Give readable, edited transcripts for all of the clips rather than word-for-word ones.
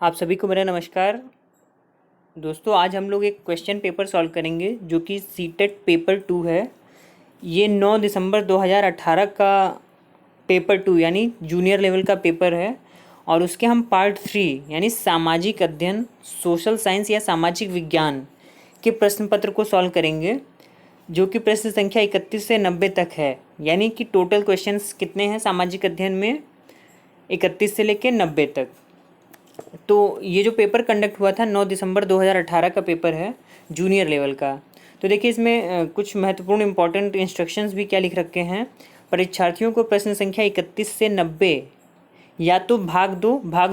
आप सभी को मेरा नमस्कार। दोस्तों, आज हम लोग एक क्वेश्चन पेपर सॉल्व करेंगे जो कि सीटेट पेपर 2 है। ये 9 दिसंबर 2018 का पेपर 2 यानी जूनियर लेवल का पेपर है और उसके हम पार्ट 3 यानी सामाजिक अध्ययन, सोशल साइंस या सामाजिक विज्ञान के प्रश्न पत्र को सॉल्व करेंगे, जो कि प्रश्न संख्या 31 से 90 तक है। यानी कि टोटल क्वेश्चंस कितने हैं सामाजिक अध्ययन में? 31 से लेकर 90 तक। तो ये जो पेपर कंडक्ट हुआ था 9 दिसंबर 2018 का पेपर है जूनियर लेवल का। तो देखिए इसमें कुछ महत्वपूर्ण इंपॉर्टेंट इंस्ट्रक्शंस भी क्या लिख रखे हैं। परीक्षार्थियों को प्रश्न संख्या 31 से 90 या तो भाग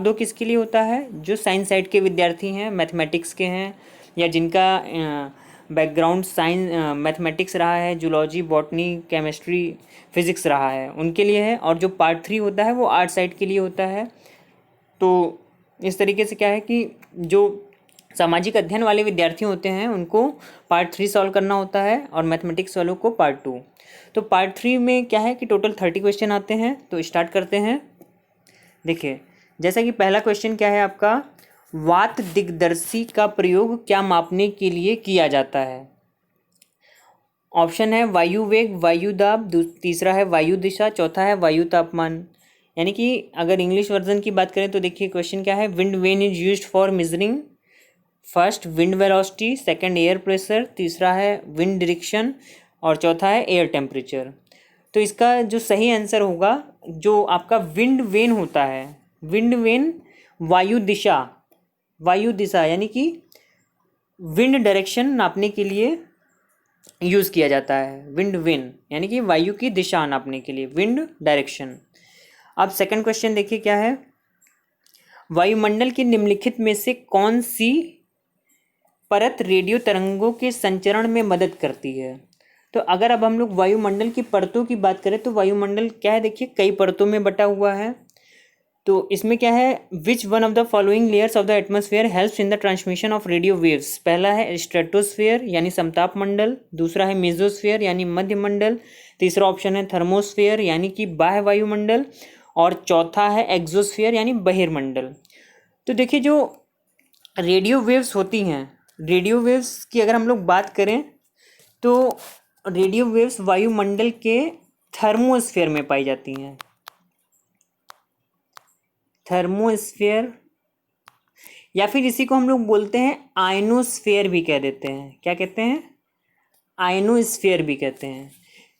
दो किसके लिए होता है? जो साइंस साइड के विद्यार्थी हैं, मैथमेटिक्स के हैं या जिनका बैकग्राउंड साइंस मैथमेटिक्स रहा है, जूलॉजी, बॉटनी, केमिस्ट्री, फिजिक्स रहा है, उनके लिए है। और जो पार्ट 3 होता है वो आर्ट साइड के लिए होता है। तो इस तरीके से क्या है कि जो सामाजिक अध्ययन वाले विद्यार्थी होते हैं उनको पार्ट 3 सॉल्व करना होता है और मैथमेटिक्स वालों को पार्ट 2। तो पार्ट 3 में क्या है कि टोटल 30 क्वेश्चन आते हैं। तो स्टार्ट करते हैं। देखिए, जैसा कि पहला क्वेश्चन क्या है आपका, वात दिग्दर्शी का प्रयोग क्या मापने के लिए किया जाता है? ऑप्शन है वायु वेग, वायु दाब, तीसरा है वायु दिशा, चौथा है वायु तापमान। यानी कि अगर इंग्लिश वर्जन की बात करें तो देखिए क्वेश्चन क्या है, wind vane is used for measuring first wind velocity, second air pressure, तीसरा है विंड डायरेक्शन और चौथा है एयर टेम्परेचर। तो इसका जो सही आंसर होगा, जो आपका विंड वेन होता है, विंड वेन वायु दिशा यानी कि विंड डायरेक्शन नापने के लिए यूज़ किया जाता है। विंड वेन यानी कि वायु की दिशा नापने के लिए विंड डायरेक्शन। अब सेकंड क्वेश्चन देखिए क्या है, वायुमंडल की निम्नलिखित में से कौन सी परत रेडियो तरंगों के संचरण में मदद करती है? तो अगर अब हम लोग वायुमंडल की परतों की बात करें तो वायुमंडल क्या है, देखिए कई परतों में बटा हुआ है। तो इसमें क्या है, विच one of the following layers of the atmosphere helps in the transmission of radio waves? पहला है स्ट्रेटोस्फेयर यानी समताप मंडल, दूसरा है मेसोस्फेयर यानी मध्य मंडल, तीसरा ऑप्शन है थर्मोस्फेयर यानी कि बाह्य वायुमंडल और चौथा है एक्सोस्फेयर यानी बहिर्मंडल। तो देखिए जो रेडियो वेव्स होती हैं, रेडियो वेव्स की अगर हम लोग बात करें तो रेडियो वेव्स वायुमंडल के थर्मोस्फेयर में पाई जाती हैं। थर्मोस्फेयर या फिर इसी को हम लोग बोलते हैं आयनोस्फेयर भी कह देते हैं। क्या कहते हैं? आयनोस्फेयर भी कहते हैं।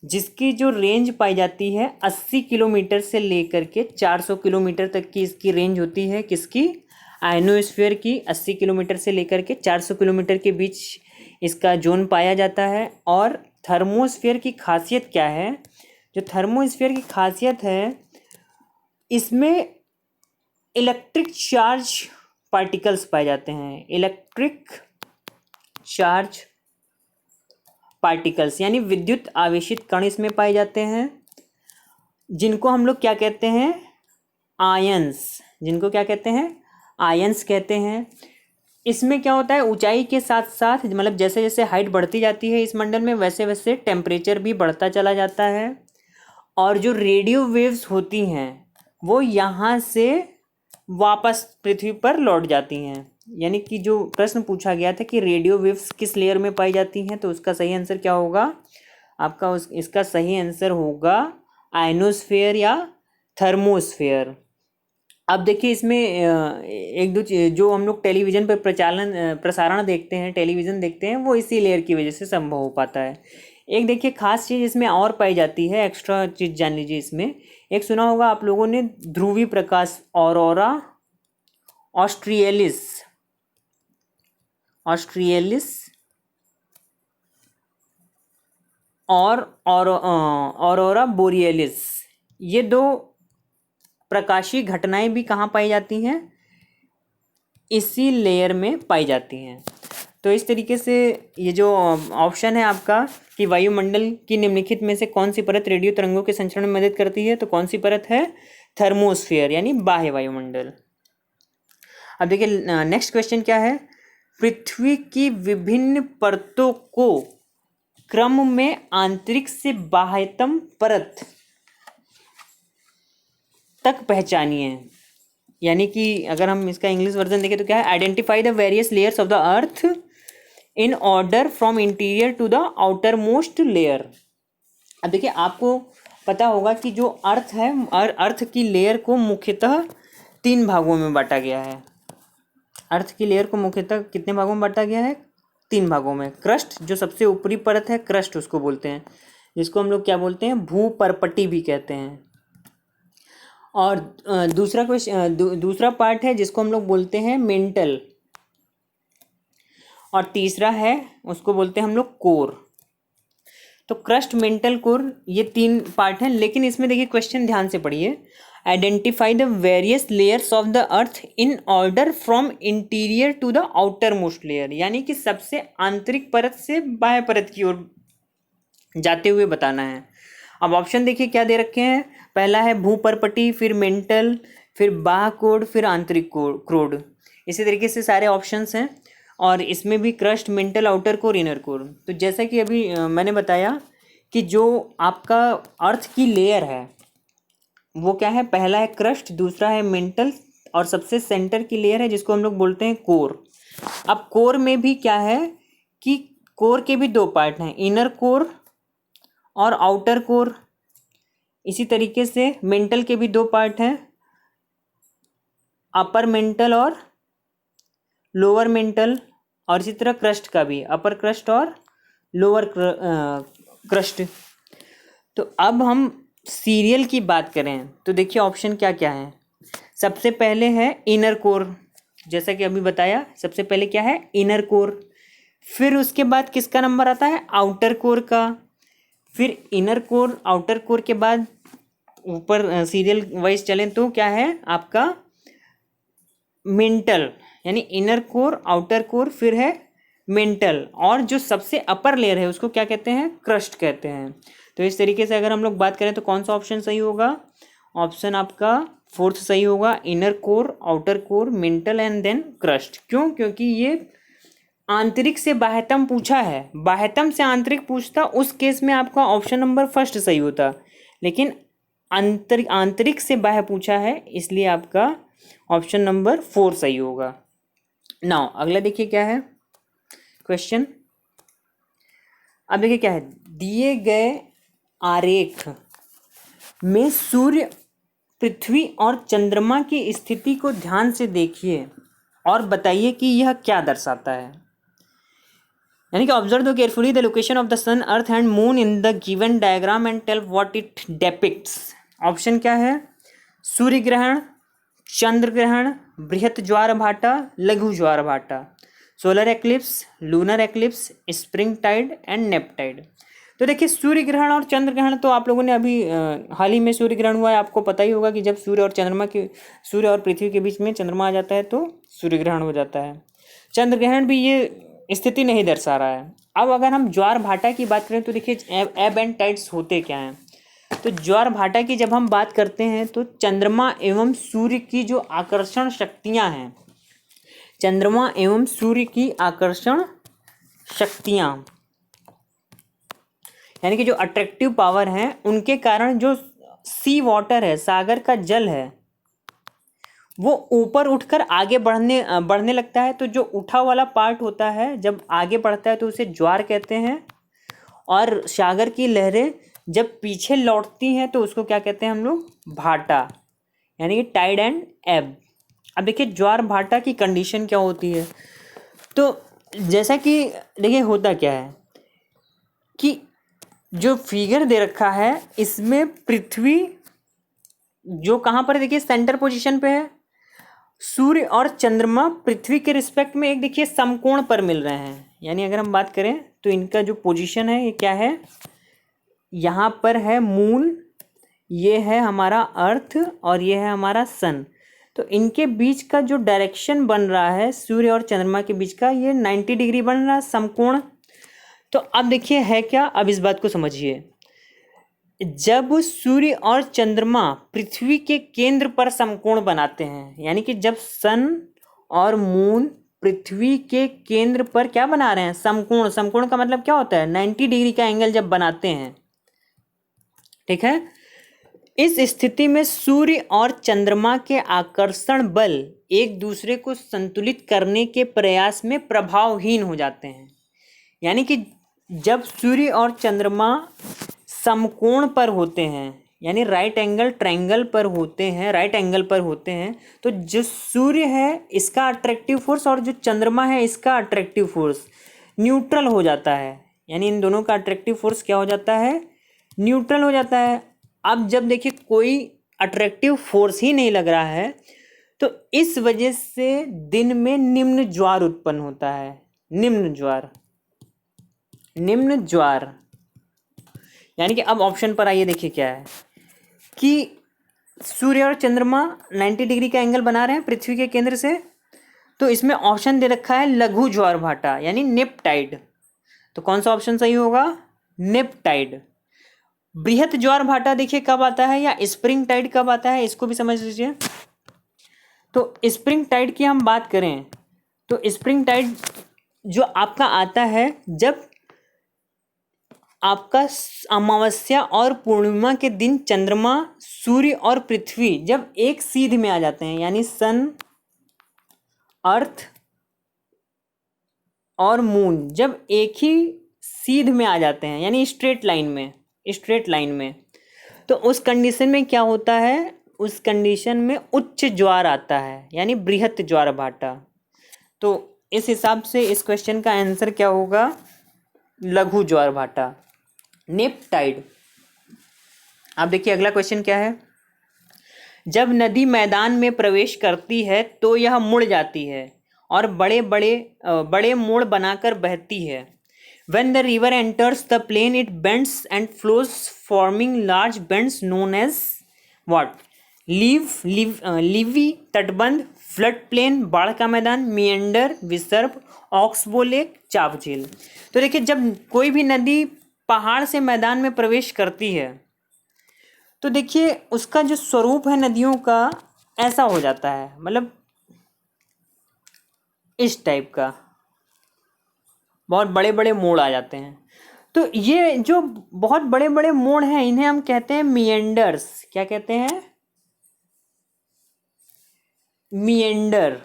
जिसकी जो रेंज पाई जाती है 80 किलोमीटर से लेकर के 400 किलोमीटर तक की इसकी रेंज होती है। किसकी? आयनोस्फेयर की। 80 किलोमीटर से लेकर के 400 किलोमीटर के बीच इसका जोन पाया जाता है। और थर्मोस्फेयर की खासियत क्या है? जो थर्मोस्फेयर की खासियत है, इसमें इलेक्ट्रिक चार्ज पार्टिकल्स पाए जाते हैं। इलेक्ट्रिक चार्ज पार्टिकल्स यानी विद्युत आवेशित कण इसमें पाए जाते हैं, जिनको हम लोग क्या कहते हैं? आयंस। जिनको क्या कहते हैं? आयंस कहते हैं। इसमें क्या होता है, ऊंचाई के साथ साथ मतलब जैसे जैसे हाइट बढ़ती जाती है इस मंडल में, वैसे वैसे टेम्परेचर भी बढ़ता चला जाता है। और जो रेडियो वेव्स होती हैं वो यहाँ से वापस पृथ्वी पर लौट जाती हैं। यानी कि जो प्रश्न पूछा गया था कि रेडियो वेव्स किस लेयर में पाई जाती हैं, तो उसका सही आंसर क्या होगा आपका? इसका सही आंसर होगा आयनोस्फेयर या थर्मोस्फेयर। अब देखिए इसमें एक दो जो हम लोग टेलीविज़न पर प्रसारण देखते हैं, टेलीविज़न देखते हैं, वो इसी लेयर की वजह से संभव हो पाता है। एक देखिए खास चीज़ इसमें और पाई जाती है, एक्स्ट्रा चीज़ जान लीजिए इसमें। एक सुना होगा आप लोगों ने ध्रुवीय प्रकाश, ऑरोरा ऑस्ट्रियलिस, और ऑरोरा बोरियलिस। ये दो प्रकाशीय घटनाएं भी कहाँ पाई जाती हैं? इसी लेयर में पाई जाती हैं। तो इस तरीके से ये जो ऑप्शन है आपका कि वायुमंडल की निम्नलिखित में से कौन सी परत रेडियो तरंगों के संचरण में मदद करती है, तो कौन सी परत है? थर्मोस्फेयर यानी बाह्य वायुमंडल। अब देखिए नेक्स्ट क्वेश्चन क्या है, पृथ्वी की विभिन्न परतों को क्रम में आंतरिक से बाह्यतम परत तक पहचानिए। यानी कि अगर हम इसका इंग्लिश वर्जन देखें तो क्या है, identify the various layers of the earth in order from interior to the outermost layer. अब देखिए आपको पता होगा कि जो अर्थ है, अर्थ की लेयर को मुख्यतः 3 भागों में बांटा गया है। अर्थ की लेयर को मुख्यतः कितने भागों में बांटा गया है? 3 भागों में। क्रस्ट जो सबसे ऊपरी परत है, क्रस्ट उसको बोलते हैं, जिसको हम लोग क्या बोलते हैं, भूपर्पटी भी कहते हैं। और दूसरा पार्ट है जिसको हम लोग बोलते हैं मेंटल, और तीसरा है उसको बोलते हैं हम लोग कोर। तो क्रस्ट, मेंटल, कोर, ये 3 पार्ट हैं। लेकिन इसमें देखिए क्वेश्चन ध्यान से पढ़िए, identify the various layers of the earth in order from interior to the outermost layer, यानी कि सबसे आंतरिक परत से बाह्य परत की ओर जाते हुए बताना है। अब ऑप्शन देखिए क्या दे रखे हैं, पहला है भूपर्पटी, फिर मेंटल, फिर बाह्य कोड, फिर आंतरिक क्रोड। इसी तरीके से सारे ऑप्शंस हैं, और इसमें भी crust, mental, outer core, inner core. तो जैसा कि अभी मैंने बताया कि जो आपका अर्थ की लेयर है वो क्या है, पहला है क्रस्ट, दूसरा है मेंटल, और सबसे सेंटर की लेयर है जिसको हम लोग बोलते हैं कोर। अब कोर में भी क्या है कि कोर के भी 2 पार्ट हैं, इनर कोर और आउटर कोर। इसी तरीके से मेंटल के भी 2 पार्ट हैं, अपर मेंटल और लोअर मेंटल। और इसी तरह क्रस्ट का भी, अपर क्रस्ट और लोअर क्रस्ट। तो अब हम सीरियल की बात करें तो देखिए ऑप्शन क्या क्या है। सबसे पहले है इनर कोर, जैसा कि अभी बताया, सबसे पहले क्या है, इनर कोर। फिर उसके बाद किसका नंबर आता है, आउटर कोर का। फिर इनर कोर, आउटर कोर के बाद ऊपर सीरियल वाइज चलें तो क्या है आपका मेंटल, यानी इनर कोर, आउटर कोर, फिर है मेंटल, और जो सबसे अपर लेयर है उसको क्या कहते हैं, क्रस्ट कहते हैं। तो इस तरीके से अगर हम लोग बात करें तो कौन सा ऑप्शन सही होगा, ऑप्शन आपका 4th सही होगा, inner core, outer core, mantle and then crust. क्यों? क्योंकि ये आंतरिक से बाह्यतम पूछा है, बाह्यतम से आंतरिक पूछता उस केस में आपका ऑप्शन नंबर 1st सही होता, लेकिन आंतरिक से बाह्य पूछा है इसलिए आपका ऑप्शन नंबर 4 सही होगा। नाउ अगला देखिए क्या है क्वेश्चन। अब देखिए क्या है, दिए गए आरेख में सूर्य, पृथ्वी और चंद्रमा की स्थिति को ध्यान से देखिए और बताइए कि यह क्या दर्शाता है। यानी कि ऑब्जर्व दो carefully the location of the sun, earth and moon in the given diagram and tell what it depicts. Option क्या है, सूर्य ग्रहण, चंद्र ग्रहण, बृहत ज्वार भाटा, लघु ज्वार भाटा, solar eclipse, lunar eclipse, spring tide and neap tide. तो देखिए सूर्य ग्रहण और चंद्र ग्रहण तो आप लोगों ने अभी हाल ही में सूर्य ग्रहण हुआ है, आपको पता ही होगा कि जब सूर्य और पृथ्वी के बीच में चंद्रमा आ जाता है तो सूर्य ग्रहण हो जाता है। चंद्र ग्रहण भी ये स्थिति नहीं दर्शा रहा है। अब अगर हम ज्वार भाटा की बात करें तो देखिए एब एंड टाइड्स होते क्या हैं। तो ज्वार भाटा की जब हम बात करते हैं तो चंद्रमा एवं सूर्य की जो आकर्षण शक्तियां हैं, चंद्रमा एवं सूर्य की आकर्षण शक्तियां, यानी कि जो अट्रैक्टिव पावर हैं, उनके कारण जो सी वाटर है, सागर का जल है, वो ऊपर उठकर आगे बढ़ने लगता है। तो जो उठा वाला पार्ट होता है जब आगे बढ़ता है तो उसे ज्वार कहते हैं, और सागर की लहरें जब पीछे लौटती हैं तो उसको क्या कहते हैं हम लोग, भाटा, यानी कि टाइड एंड एब। अब देखिए ज्वार भाटा की कंडीशन क्या होती है। तो जैसा कि देखिए होता क्या है कि जो फिगर दे रखा है इसमें पृथ्वी जो कहाँ पर है, देखिए सेंटर पोजीशन पे है, सूर्य और चंद्रमा पृथ्वी के रिस्पेक्ट में एक देखिए समकोण पर मिल रहे हैं। यानी अगर हम बात करें तो इनका जो पोजीशन है ये क्या है, यहाँ पर है मून, ये है हमारा अर्थ और ये है हमारा सन। तो इनके बीच का जो डायरेक्शन बन रहा है सूर्य और चंद्रमा के बीच का, ये 90 डिग्री बन रहा है समकोण। तो अब देखिए है क्या, अब इस बात को समझिए, जब सूर्य और चंद्रमा पृथ्वी के केंद्र पर समकोण बनाते हैं, यानी कि जब सन और मून पृथ्वी के केंद्र पर क्या बना रहे हैं, समकोण। समकोण का मतलब क्या होता है, 90 डिग्री का एंगल जब बनाते हैं, ठीक है। इस स्थिति में सूर्य और चंद्रमा के आकर्षण बल एक दूसरे को संतुलित करने के प्रयास में प्रभावहीन हो जाते हैं। यानी कि जब सूर्य और चंद्रमा समकोण पर होते हैं, यानी राइट एंगल ट्रायंगल पर होते हैं, राइट एंगल पर होते हैं, तो जो सूर्य है इसका अट्रैक्टिव फोर्स और जो चंद्रमा है इसका अट्रैक्टिव फोर्स न्यूट्रल हो जाता है। यानी इन दोनों का अट्रैक्टिव फोर्स क्या हो जाता है? न्यूट्रल हो जाता है। अब जब देखिए कोई अट्रैक्टिव फोर्स ही नहीं लग रहा है तो इस वजह से दिन में निम्न ज्वार उत्पन्न होता है। निम्न ज्वार, निम्न ज्वार। यानी कि अब ऑप्शन पर आइए, देखिए क्या है कि सूर्य और चंद्रमा 90 डिग्री का एंगल बना रहे हैं पृथ्वी के केंद्र से, तो इसमें ऑप्शन दे रखा है लघु ज्वार भाटा यानी नेप टाइड। तो कौन सा ऑप्शन सही होगा? Neap tide. बृहत ज्वार भाटा देखिए कब आता है, या स्प्रिंग टाइड कब आता है, इसको भी समझ लीजिए। तो स्प्रिंग टाइड की हम बात करें तो स्प्रिंग टाइड जो आपका आता है जब आपका अमावस्या और पूर्णिमा के दिन चंद्रमा, सूर्य और पृथ्वी जब एक सीध में आ जाते हैं, यानी सन, अर्थ और मून जब एक ही सीध में आ जाते हैं, यानी स्ट्रेट लाइन में, स्ट्रेट लाइन में, तो उस कंडीशन में क्या होता है? उस कंडीशन में उच्च ज्वार आता है, यानी बृहत ज्वार भाटा। तो इस हिसाब से इस क्वेश्चन का आंसर क्या होगा? लघु ज्वार भाटा, नेप टाइड। अब देखिए अगला क्वेश्चन क्या है। जब नदी मैदान में प्रवेश करती है तो यह मुड़ जाती है और बड़े मोड़ बनाकर बहती है। When the river enters the plain, it bends and flows, forming large bends known as what? लीवी, तटबंध, फ्लड प्लेन, बाढ़ का मैदान, मिएंडर, विसर्प, ऑक्सबो लेक, चाप झील। तो देखिए जब कोई भी नदी पहाड़ से मैदान में प्रवेश करती है तो देखिए उसका जो स्वरूप है नदियों का ऐसा हो जाता है, मतलब इस टाइप का, बहुत बड़े बड़े मोड़ आ जाते हैं। तो ये जो बहुत बड़े बड़े मोड़ हैं इन्हें हम कहते हैं मिएंडर्स। क्या कहते हैं? मिएंडर।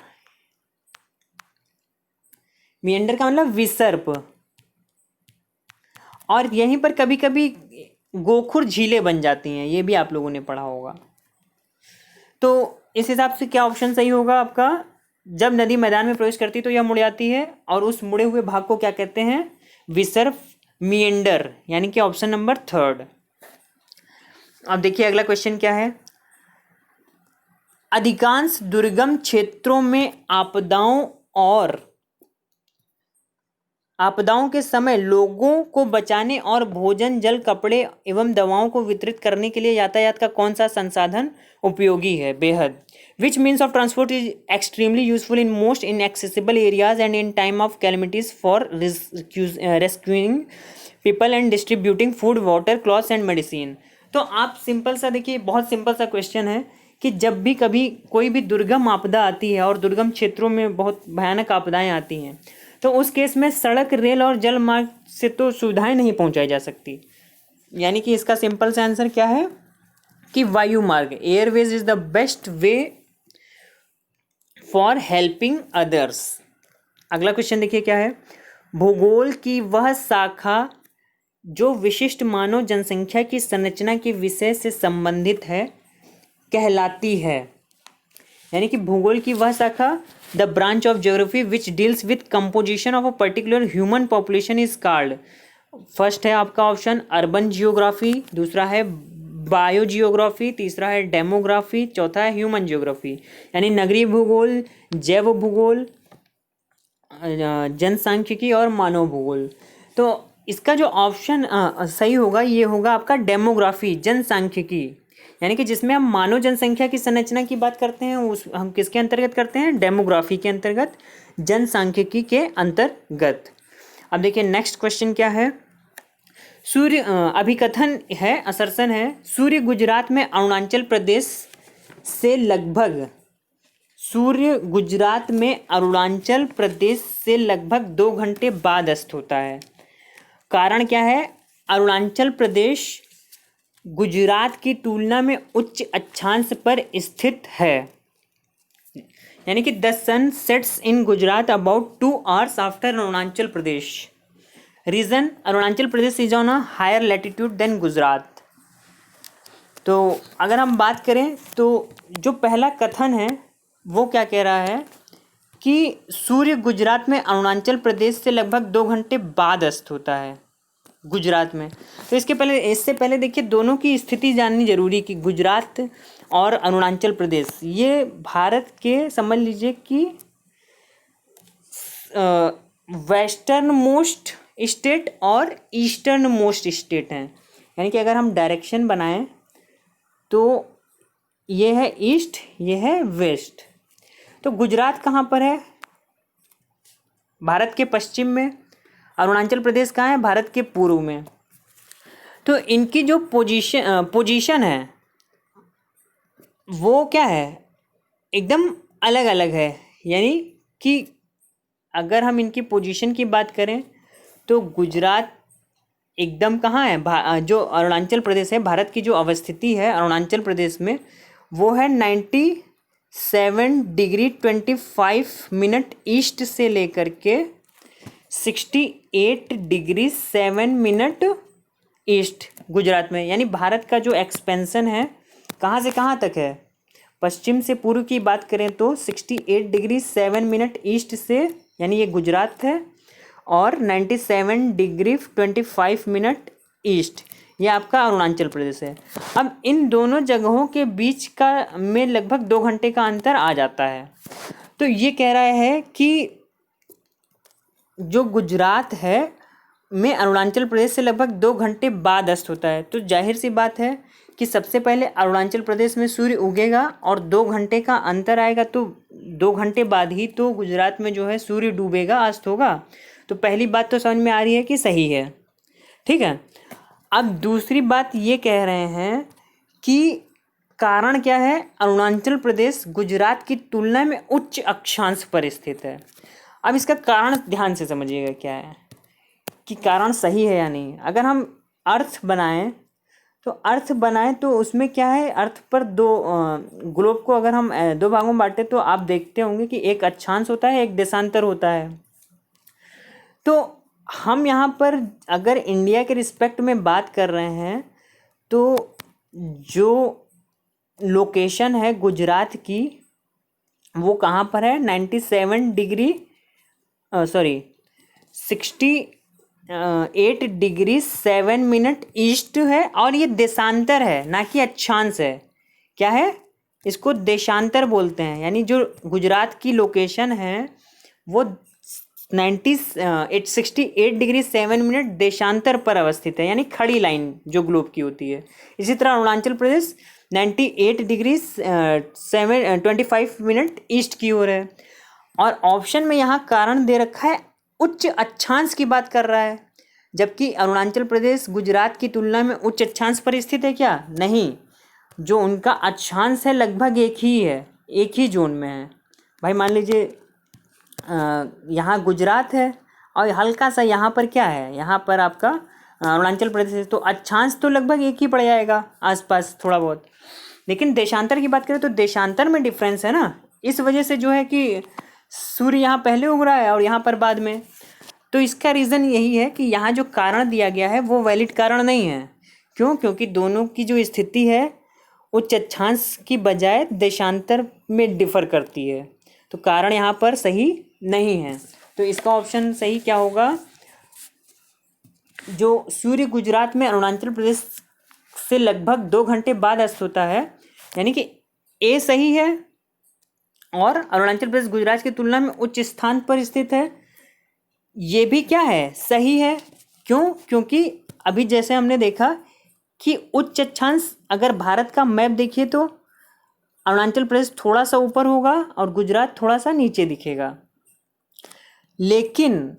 मिएंडर का मतलब विसर्प। और यहीं पर कभी कभी गोखुर झीलें बन जाती हैं, ये भी आप लोगों ने पढ़ा होगा। तो इस हिसाब से क्या ऑप्शन सही होगा आपका? जब नदी मैदान में प्रवेश करती है तो यह मुड़ जाती है और उस मुड़े हुए भाग को क्या कहते हैं? विसर्प, मिएंडर, यानी कि ऑप्शन नंबर 3। अब देखिए अगला क्वेश्चन क्या है। अधिकांश दुर्गम क्षेत्रों में आपदाओं के समय लोगों को बचाने और भोजन, जल, कपड़े एवं दवाओं को वितरित करने के लिए यातायात का कौन सा संसाधन उपयोगी है? बेहद। Which means of transport is extremely useful in most inaccessible areas and in time of calamities for rescuing people and distributing food, water, clothes and medicine। तो आप सिंपल सा देखिए, बहुत सिंपल सा क्वेश्चन है कि जब भी कभी कोई भी दुर्गम आपदा आती है और दुर्गम क्षेत्रों में बहुत भयानक आपदाएं आती हैं तो उस केस में सड़क, रेल और जल मार्ग से तो सुविधाएं नहीं पहुंचाई जा सकती। यानी कि इसका सिंपल सा आंसर क्या है कि वायु मार्ग, Airways is the best way for helping others. अगला क्वेश्चन देखिए क्या है। भूगोल की वह शाखा जो विशिष्ट मानव जनसंख्या की संरचना के विषय से संबंधित है कहलाती है। यानी कि भूगोल की वह शाखा, the branch of geography which deals with composition of a particular human population is called. First है आपका ऑप्शन अर्बन जियोग्राफी, दूसरा है बायो जियोग्राफी, तीसरा है डेमोग्राफी, चौथा है ह्यूमन जियोग्राफी। यानी नगरीय भूगोल, जैव भूगोल, जनसांख्यिकी और मानव भूगोल। तो इसका जो ऑप्शन सही होगा ये होगा आपका डेमोग्राफी, जनसांख्यिकी। यानी कि जिसमें हम मानव जनसंख्या की संरचना की बात करते हैं उस हम किसके अंतर्गत करते हैं? डेमोग्राफी के अंतर्गत, जनसांख्यिकी के अंतर्गत। अब देखिए नेक्स्ट क्वेश्चन क्या है। सूर्य अभिकथन है, असर्शन है, सूर्य गुजरात में अरुणाचल प्रदेश से लगभग 2 घंटे बाद अस्त होता है। कारण क्या है? अरुणाचल प्रदेश गुजरात की तुलना में उच्च अक्षांश पर स्थित है। यानी कि the sun sets in Gujarat about 2 hours after Arunachal Pradesh. Reason, Arunachal Pradesh is on a higher latitude than Gujarat. तो अगर हम बात करें तो जो पहला कथन है वो क्या कह रहा है कि सूर्य गुजरात में अरुणाचल प्रदेश से लगभग 2 घंटे बाद अस्त होता है गुजरात में। तो इससे पहले देखिए दोनों की स्थिति जाननी जरूरी कि गुजरात और अरुणाचल प्रदेश ये भारत के समझ लीजिए कि वेस्टर्न मोस्ट स्टेट और ईस्टर्न मोस्ट स्टेट हैं। यानी कि अगर हम डायरेक्शन बनाएं तो ये है ईस्ट, ये है वेस्ट। तो गुजरात कहाँ पर है? भारत के पश्चिम में। अरुणाचल प्रदेश कहाँ है? भारत के पूर्व में। तो इनकी जो पोजीशन है वो क्या है? एकदम अलग अलग है। यानी कि अगर हम इनकी पोजीशन की बात करें तो गुजरात एकदम कहाँ है? जो अरुणाचल प्रदेश है, भारत की जो अवस्थिति है अरुणाचल प्रदेश में वो है 97 डिग्री 25 मिनट ईस्ट से लेकर के 68 डिग्री 7 मिनट ईस्ट गुजरात में। यानी भारत का जो एक्सपेंशन है कहाँ से कहाँ तक है? पश्चिम से पूर्व की बात करें तो 68 डिग्री 7 मिनट ईस्ट से, यानी ये गुजरात है, और 97 डिग्री 25 मिनट ईस्ट ये आपका अरुणाचल प्रदेश है। अब इन दोनों जगहों के बीच का में लगभग 2 घंटे का अंतर आ जाता है। तो ये कह रहा है कि जो गुजरात है में अरुणाचल प्रदेश से लगभग 2 घंटे बाद अस्त होता है। तो जाहिर सी बात है कि सबसे पहले अरुणाचल प्रदेश में सूर्य उगेगा और 2 घंटे का अंतर आएगा, तो 2 घंटे बाद ही तो गुजरात में जो है सूर्य डूबेगा, अस्त होगा। तो पहली बात तो समझ में आ रही है कि सही है, ठीक है। अब दूसरी बात ये कह रहे हैं कि कारण क्या है? अरुणाचल प्रदेश गुजरात की तुलना में उच्च अक्षांश पर स्थित है। अब इसका कारण ध्यान से समझिएगा क्या है कि कारण सही है या नहीं। अगर हम अर्थ बनाएं तो उसमें क्या है, अर्थ पर ग्लोब को अगर हम 2 भागों में बांटे तो आप देखते होंगे कि एक अक्षांश होता है, एक देशांतर होता है। तो हम यहाँ पर अगर इंडिया के रिस्पेक्ट में बात कर रहे हैं तो जो लोकेशन है गुजरात की वो कहाँ पर है? 97 डिग्री 68 डिग्री 7 मिनट ईस्ट है, और ये देशांतर है ना कि अक्षांश है। क्या है? इसको देशांतर बोलते हैं। यानी जो गुजरात की लोकेशन है वो 68 डिग्री 7 मिनट देशांतर पर अवस्थित है, यानी खड़ी लाइन जो ग्लोब की होती है। इसी तरह Arunachal Pradesh 98 degree 25 minute east की ओर है। और ऑप्शन में यहाँ कारण दे रखा है उच्च अक्षांश की बात कर रहा है, जबकि अरुणाचल प्रदेश गुजरात की तुलना में उच्च अक्षांश पर स्थित है क्या? नहीं, जो उनका अक्षांश है लगभग एक ही है, एक ही जोन में है। भाई मान लीजिए यहाँ गुजरात है और हल्का सा यहाँ पर क्या है, यहाँ पर आपका अरुणाचल प्रदेश है, तो अक्षांश तो लगभग एक ही पड़ जाएगा आसपास थोड़ा बहुत। लेकिन देशांतर की बात करें तो देशांतर में डिफरेंस है ना, इस वजह से जो है कि सूर्य यहाँ पहले उग रहा है और यहाँ पर बाद में। तो इसका रीज़न यही है कि यहाँ जो कारण दिया गया है वो वैलिड कारण नहीं है। क्यों? क्योंकि दोनों की जो स्थिति है उच्च अक्षांश की बजाय देशांतर में डिफर करती है, तो कारण यहाँ पर सही नहीं है। तो इसका ऑप्शन सही क्या होगा? जो सूर्य गुजरात में अरुणाचल प्रदेश से लगभग 2 घंटे बाद अस्त होता है, यानी कि ए सही है, और अरुणाचल प्रदेश गुजरात की तुलना में उच्च स्थान पर स्थित है, ये भी क्या है? सही है। क्यों? क्योंकि अभी जैसे हमने देखा कि उच्च अक्षांश, अगर भारत का मैप देखिए तो अरुणाचल प्रदेश थोड़ा सा ऊपर होगा और गुजरात थोड़ा सा नीचे दिखेगा। लेकिन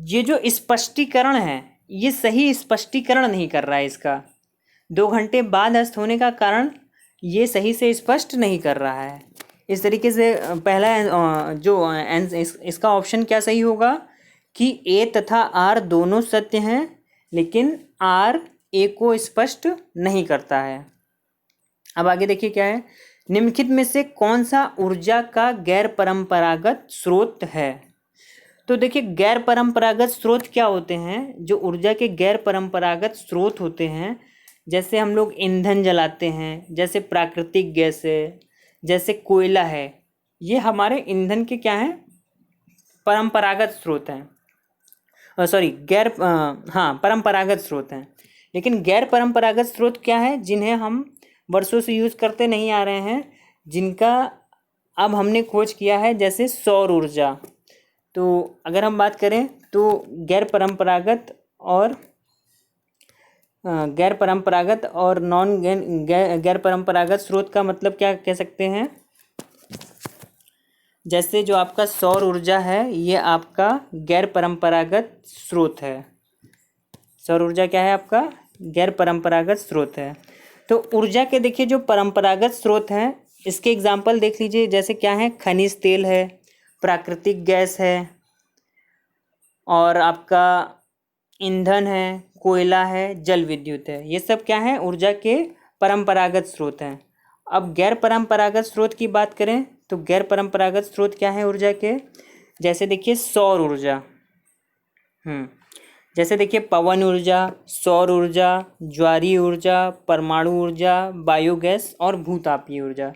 ये जो स्पष्टीकरण है ये सही स्पष्टीकरण नहीं कर रहा है। इसका 2 घंटे बाद अस्त होने का कारण ये सही से स्पष्ट नहीं कर रहा है। इस तरीके से पहला इसका ऑप्शन क्या सही होगा कि ए तथा आर दोनों सत्य हैं, लेकिन आर ए को स्पष्ट नहीं करता है। अब आगे देखिए क्या है, निम्नलिखित में से कौन सा ऊर्जा का गैर परंपरागत स्रोत है। तो देखिए गैर परंपरागत स्रोत क्या होते हैं, जो ऊर्जा के गैर परंपरागत स्रोत होते हैं, जैसे हम लोग ईंधन जलाते हैं, जैसे प्राकृतिक गैस है, जैसे कोयला है, ये हमारे ईंधन के क्या हैं, परंपरागत स्रोत हैं। सॉरी परंपरागत स्रोत हैं। लेकिन गैर परंपरागत स्रोत क्या है, जिन्हें हम वर्षों से यूज़ करते नहीं आ रहे हैं, जिनका अब हमने खोज किया है, जैसे सौर ऊर्जा। तो अगर हम बात करें तो गैर परंपरागत और नॉन गैर परंपरागत स्रोत का मतलब क्या कह सकते हैं, जैसे जो आपका सौर ऊर्जा है ये आपका गैर परंपरागत स्रोत है। सौर ऊर्जा क्या है, आपका गैर परंपरागत स्रोत है। तो ऊर्जा के देखिए जो परंपरागत स्रोत हैं, इसके एग्जाम्पल देख लीजिए, जैसे क्या है, खनिज तेल है, प्राकृतिक गैस है, और आपका ईंधन है, कोयला है, जल विद्युत है। ये सब क्या है, ऊर्जा के परंपरागत स्रोत हैं। अब गैर परंपरागत स्रोत की बात करें तो गैर परंपरागत स्रोत क्या है ऊर्जा के, जैसे देखिए सौर ऊर्जा, जैसे देखिए पवन ऊर्जा, सौर ऊर्जा, ज्वारीय ऊर्जा, परमाणु ऊर्जा, बायोगैस और भूतापीय ऊर्जा।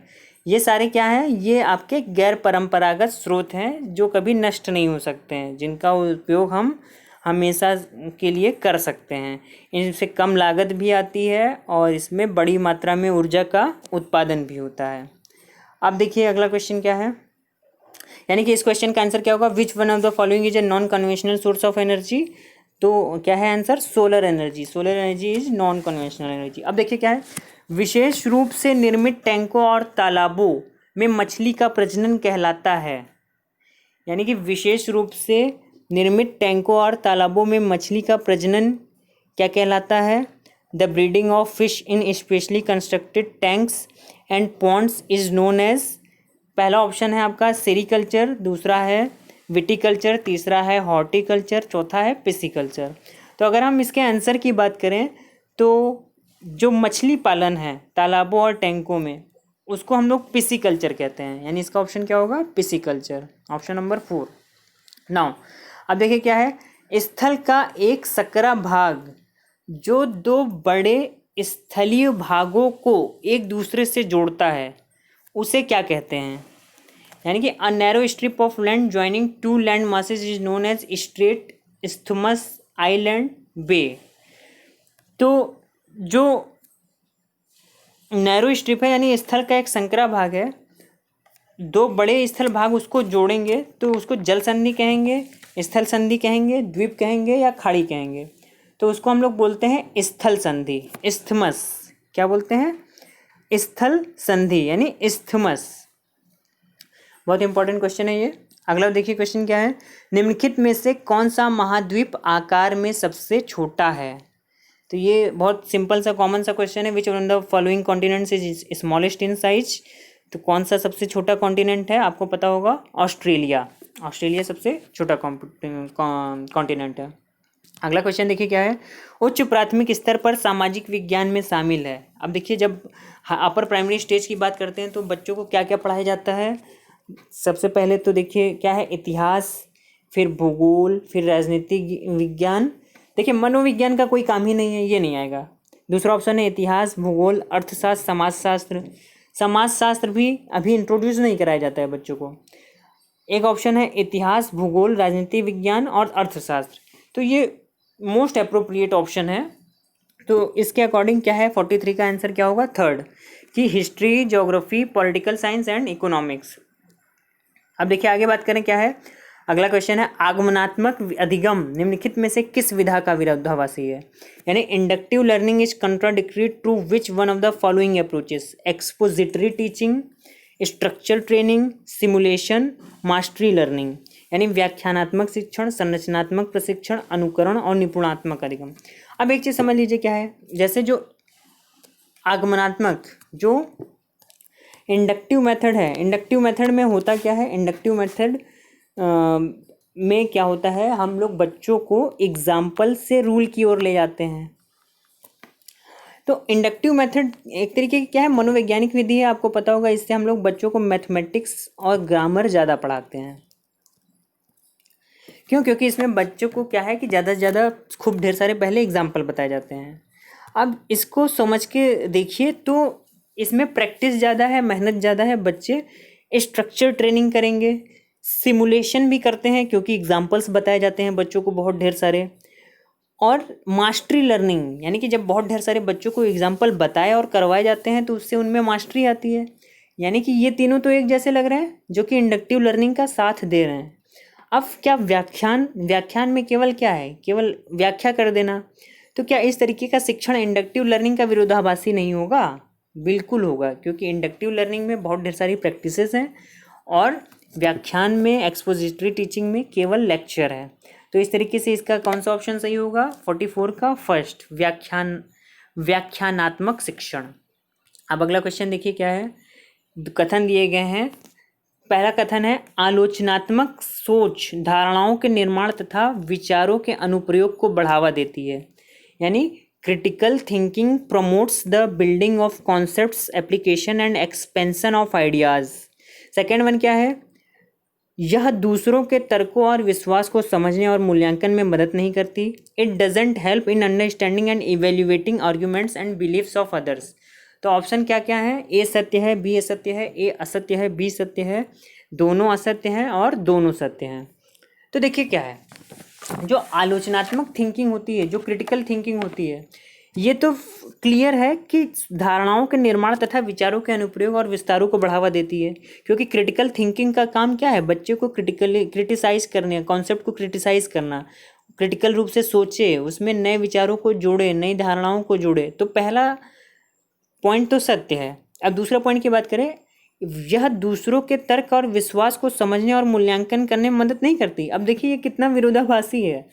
ये सारे क्या हैं, ये आपके गैर परंपरागत स्रोत हैं जो कभी नष्ट नहीं हो सकते हैं, जिनका उपयोग हम हमेशा के लिए कर सकते हैं। इनसे कम लागत भी आती है और इसमें बड़ी मात्रा में ऊर्जा का उत्पादन भी होता है। अब देखिए अगला क्वेश्चन क्या है, यानी कि इस क्वेश्चन का आंसर क्या होगा, विच one of the following is a non conventional source of energy. तो क्या है answer, solar energy. Solar energy is non conventional energy. अब देखिए क्या है, विशेष रूप से निर्मित टैंकों और तालाबों में मछली का प्रजनन कहलाता है। यानी कि विशेष रूप से निर्मित टैंकों और तालाबों में मछली का प्रजनन क्या कहलाता है, the breeding of fish in specially constructed tanks and ponds is known as. पहला ऑप्शन है आपका सेरीकल्चर, दूसरा है विटिकल्चर, तीसरा है हॉर्टिकल्चर, चौथा है पिसिकल्चर। तो अगर हम इसके आंसर की बात करें तो जो मछली पालन है तालाबों और टैंकों में, उसको हम लोग पिसिकल्चर कहते हैं। यानी इसका ऑप्शन क्या होगा, पिसिकल्चर, ऑप्शन नंबर 4। नाउ अब देखिए क्या है, स्थल का एक सकरा भाग जो दो बड़े स्थलीय भागों को एक दूसरे से जोड़ता है, उसे क्या कहते हैं। यानी कि a narrow strip of land joining two land masses is known as strait, isthmus, island, bay. तो जो नैरो स्ट्रिप है यानी स्थल का एक संकरा भाग है, दो बड़े स्थल भाग उसको जोड़ेंगे तो उसको जल संधि कहेंगे, स्थल संधि कहेंगे, द्वीप कहेंगे या खाड़ी कहेंगे। तो उसको हम लोग बोलते हैं स्थल संधि, इस्थमस। क्या बोलते हैं, स्थल संधि यानी इस्थमस। बहुत इंपॉर्टेंट क्वेश्चन है ये। अगला देखिए क्वेश्चन क्या है, निम्नलिखित में से कौन सा महाद्वीप आकार में सबसे छोटा है। तो ये बहुत सिंपल सा कॉमन सा क्वेश्चन है, विच one of the following continents is smallest in size. तो कौन सा सबसे छोटा कॉन्टिनेंट है, आपको पता होगा, ऑस्ट्रेलिया। ऑस्ट्रेलिया सबसे छोटा कॉन्टिनेंट है। अगला क्वेश्चन देखिए क्या है, उच्च प्राथमिक स्तर पर सामाजिक विज्ञान में शामिल है। अब देखिए जब अपर प्राइमरी स्टेज की बात करते हैं तो बच्चों को क्या क्या पढ़ाया जाता है। सबसे पहले तो देखिए क्या है, इतिहास, फिर भूगोल, फिर राजनीतिक विज्ञान। देखिए मनोविज्ञान का कोई काम ही नहीं है, ये नहीं आएगा। दूसरा ऑप्शन है इतिहास, भूगोल, अर्थशास्त्र, समाजशास्त्र। समाजशास्त्र भी अभी इंट्रोड्यूस नहीं कराया जाता है बच्चों को। एक ऑप्शन है इतिहास, भूगोल, राजनीतिक विज्ञान और अर्थशास्त्र। तो ये मोस्ट अप्रोप्रिएट ऑप्शन है। तो इसके अकॉर्डिंग क्या है, 43 का आंसर क्या होगा, थर्ड, कि history, geography, political science and economics. अब देखिए आगे बात करें क्या है, अगला क्वेश्चन है, आगमनात्मक अधिगम निम्नलिखित में से किस विधा का विरोधाभासी है। यानी inductive learning is contradictory to which one of the following approaches, expository teaching, structural training, simulation, mastery learning. यानी व्याख्यानात्मक शिक्षण, संरचनात्मक प्रशिक्षण, अनुकरण और निपुणात्मक अधिगम। अब एक चीज़ समझ लीजिए क्या है, जैसे जो आगमनात्मक, जो इंडक्टिव मेथड है, इंडक्टिव मेथड में होता क्या है, इंडक्टिव मेथड में क्या होता है, हम लोग बच्चों को एग्जाम्पल से रूल की ओर ले जाते हैं। तो इंडक्टिव मेथड एक तरीके की क्या है, मनोवैज्ञानिक विधि है, आपको पता होगा। इससे हम लोग बच्चों को मैथमेटिक्स और ग्रामर ज़्यादा पढ़ाते हैं। क्यों? क्योंकि इसमें बच्चों को क्या है कि ज़्यादा से ज़्यादा खूब ढेर सारे पहले एग्जाम्पल बताए जाते हैं। अब इसको समझ के देखिए तो इसमें प्रैक्टिस ज़्यादा है, मेहनत ज़्यादा है। बच्चे स्ट्रक्चर ट्रेनिंग करेंगे, सिमुलेशन भी करते हैं क्योंकि एग्जाम्पल्स बताए जाते हैं बच्चों को बहुत ढेर सारे, और मास्टरी लर्निंग, यानी कि जब बहुत ढेर सारे बच्चों को एग्जाम्पल बताए और करवाए जाते हैं तो उससे उनमें मास्टरी आती है। यानी कि ये तीनों तो एक जैसे लग रहे हैं, जो कि इंडक्टिव लर्निंग का साथ दे रहे हैं। अब क्या व्याख्यान में केवल क्या है, केवल व्याख्या कर देना, तो क्या इस तरीके का शिक्षण इंडक्टिव लर्निंग का विरोधाभासी नहीं होगा? बिल्कुल होगा, क्योंकि इंडक्टिव लर्निंग में बहुत ढेर सारी प्रैक्टिसेस हैं और व्याख्यान में, एक्सपोजिटरी टीचिंग में केवल लेक्चर है। तो इस तरीके से इसका कौन सा ऑप्शन सही होगा? 44 का फर्स्ट, व्याख्यानात्मक शिक्षण। अब अगला क्वेश्चन देखिए क्या है, कथन दिए गए हैं। पहला कथन है, आलोचनात्मक सोच धारणाओं के निर्माण तथा विचारों के अनुप्रयोग को बढ़ावा देती है। यानी critical thinking promotes the building of concepts, application and expansion of ideas. Second one क्या है, यह दूसरों के तर्कों और विश्वास को समझने और मूल्यांकन में मदद नहीं करती। It doesn't help in understanding and evaluating arguments and beliefs of others. तो ऑप्शन क्या क्या है? ए सत्य है, बी असत्य है, ए असत्य है, बी सत्य है, दोनों असत्य हैं और दोनों सत्य हैं। तो देखिए क्या है, जो आलोचनात्मक थिंकिंग होती है, जो क्रिटिकल थिंकिंग होती है, ये तो क्लियर है कि धारणाओं के निर्माण तथा विचारों के अनुप्रयोग और विस्तारों को बढ़ावा देती है। क्योंकि क्रिटिकल थिंकिंग का काम क्या है? बच्चे को क्रिटिसाइज करने, कॉन्सेप्ट को क्रिटिसाइज करना, क्रिटिकल रूप से सोचे, उसमें नए विचारों को जोड़े, नई धारणाओं को जोड़े। तो पहला पॉइंट तो सत्य है। अब दूसरा पॉइंट की बात करें, यह दूसरों के तर्क और विश्वास को समझने और मूल्यांकन करने में मदद नहीं करती। अब देखिए ये कितना विरोधाभासी है।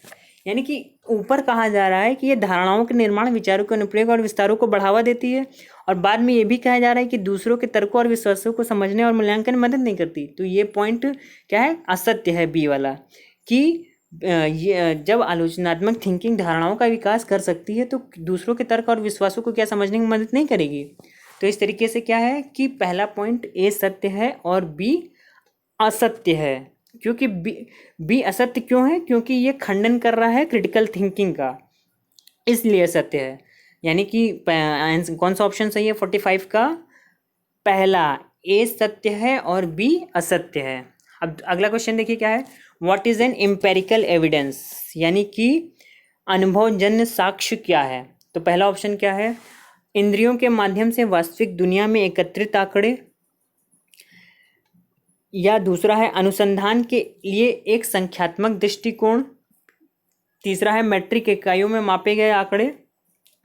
यानी कि ऊपर कहा जा रहा है कि ये धारणाओं के निर्माण, विचारों के अनुप्रयोग और विस्तारों को बढ़ावा देती है, और बाद में ये भी कहा जा रहा है कि दूसरों के तर्कों और विश्वासों को समझने और मूल्यांकन में मदद नहीं करती। तो ये पॉइंट क्या है? असत्य है, बी वाला, कि ये जब आलोचनात्मक थिंकिंग धारणाओं का विकास कर सकती है तो दूसरों के तर्क और विश्वासों को क्या समझने में मदद नहीं करेगी। तो इस तरीके से क्या है कि पहला पॉइंट ए सत्य है और बी असत्य है। क्योंकि बी असत्य क्यों है? क्योंकि ये खंडन कर रहा है क्रिटिकल थिंकिंग का, इसलिए असत्य है। यानी कि कौन सा ऑप्शन सही है 45 का? पहला, ए सत्य है और बी असत्य है। अब अगला क्वेश्चन देखिए क्या है, what is an empirical evidence, यानी कि अनुभवजन्य साक्ष्य क्या है? तो पहला ऑप्शन क्या है, इंद्रियों के माध्यम से वास्तविक दुनिया में एकत्रित आंकड़े, या दूसरा है अनुसंधान के लिए एक संख्यात्मक दृष्टिकोण, तीसरा है मैट्रिक इकाइयों में मापे गए आंकड़े,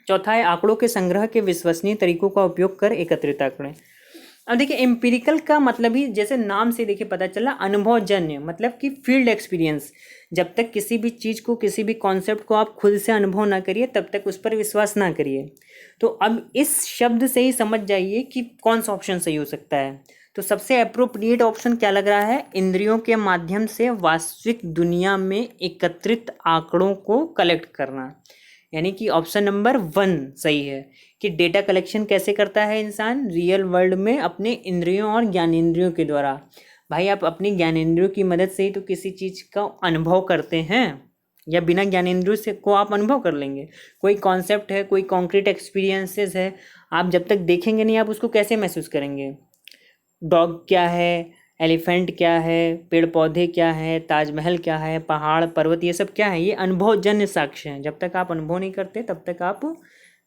चौथा है आंकड़ों के संग्रह के विश्वसनीय तरीकों का उपयोग कर एकत्रित आंकड़े। अब देखिए एम्पिरिकल का मतलब ही जैसे नाम से देखिए पता चला, अनुभवजन्य मतलब कि फील्ड एक्सपीरियंस। जब तक किसी भी चीज़ को, किसी भी कॉन्सेप्ट को आप खुद से अनुभव ना करिए तब तक उस पर विश्वास ना करिए। तो अब इस शब्द से ही समझ जाइए कि कौन सा ऑप्शन सही हो सकता है। तो सबसे अप्रोप्रिएट ऑप्शन क्या लग रहा है? इंद्रियों के माध्यम से वास्तविक दुनिया में एकत्रित आंकड़ों को कलेक्ट करना, यानी कि ऑप्शन नंबर 1 सही है। कि डेटा कलेक्शन कैसे करता है इंसान? रियल वर्ल्ड में अपने इंद्रियों और ज्ञानेंद्रियों के द्वारा। भाई आप अपनी ज्ञानेंद्रियों की मदद से ही तो किसी चीज़ का अनुभव करते हैं, या बिना ज्ञानेंद्रियों से को आप अनुभव कर लेंगे? कोई कॉन्सेप्ट है, कोई कॉन्क्रीट एक्सपीरियंसेस है, आप जब तक देखेंगे नहीं आप उसको कैसे महसूस करेंगे? डॉग क्या है, एलिफेंट क्या है, पेड़ पौधे क्या है, ताजमहल क्या है, पहाड़ पर्वत, ये सब क्या है? ये अनुभवजन्य साक्ष्य हैं। जब तक आप अनुभव नहीं करते तब तक आप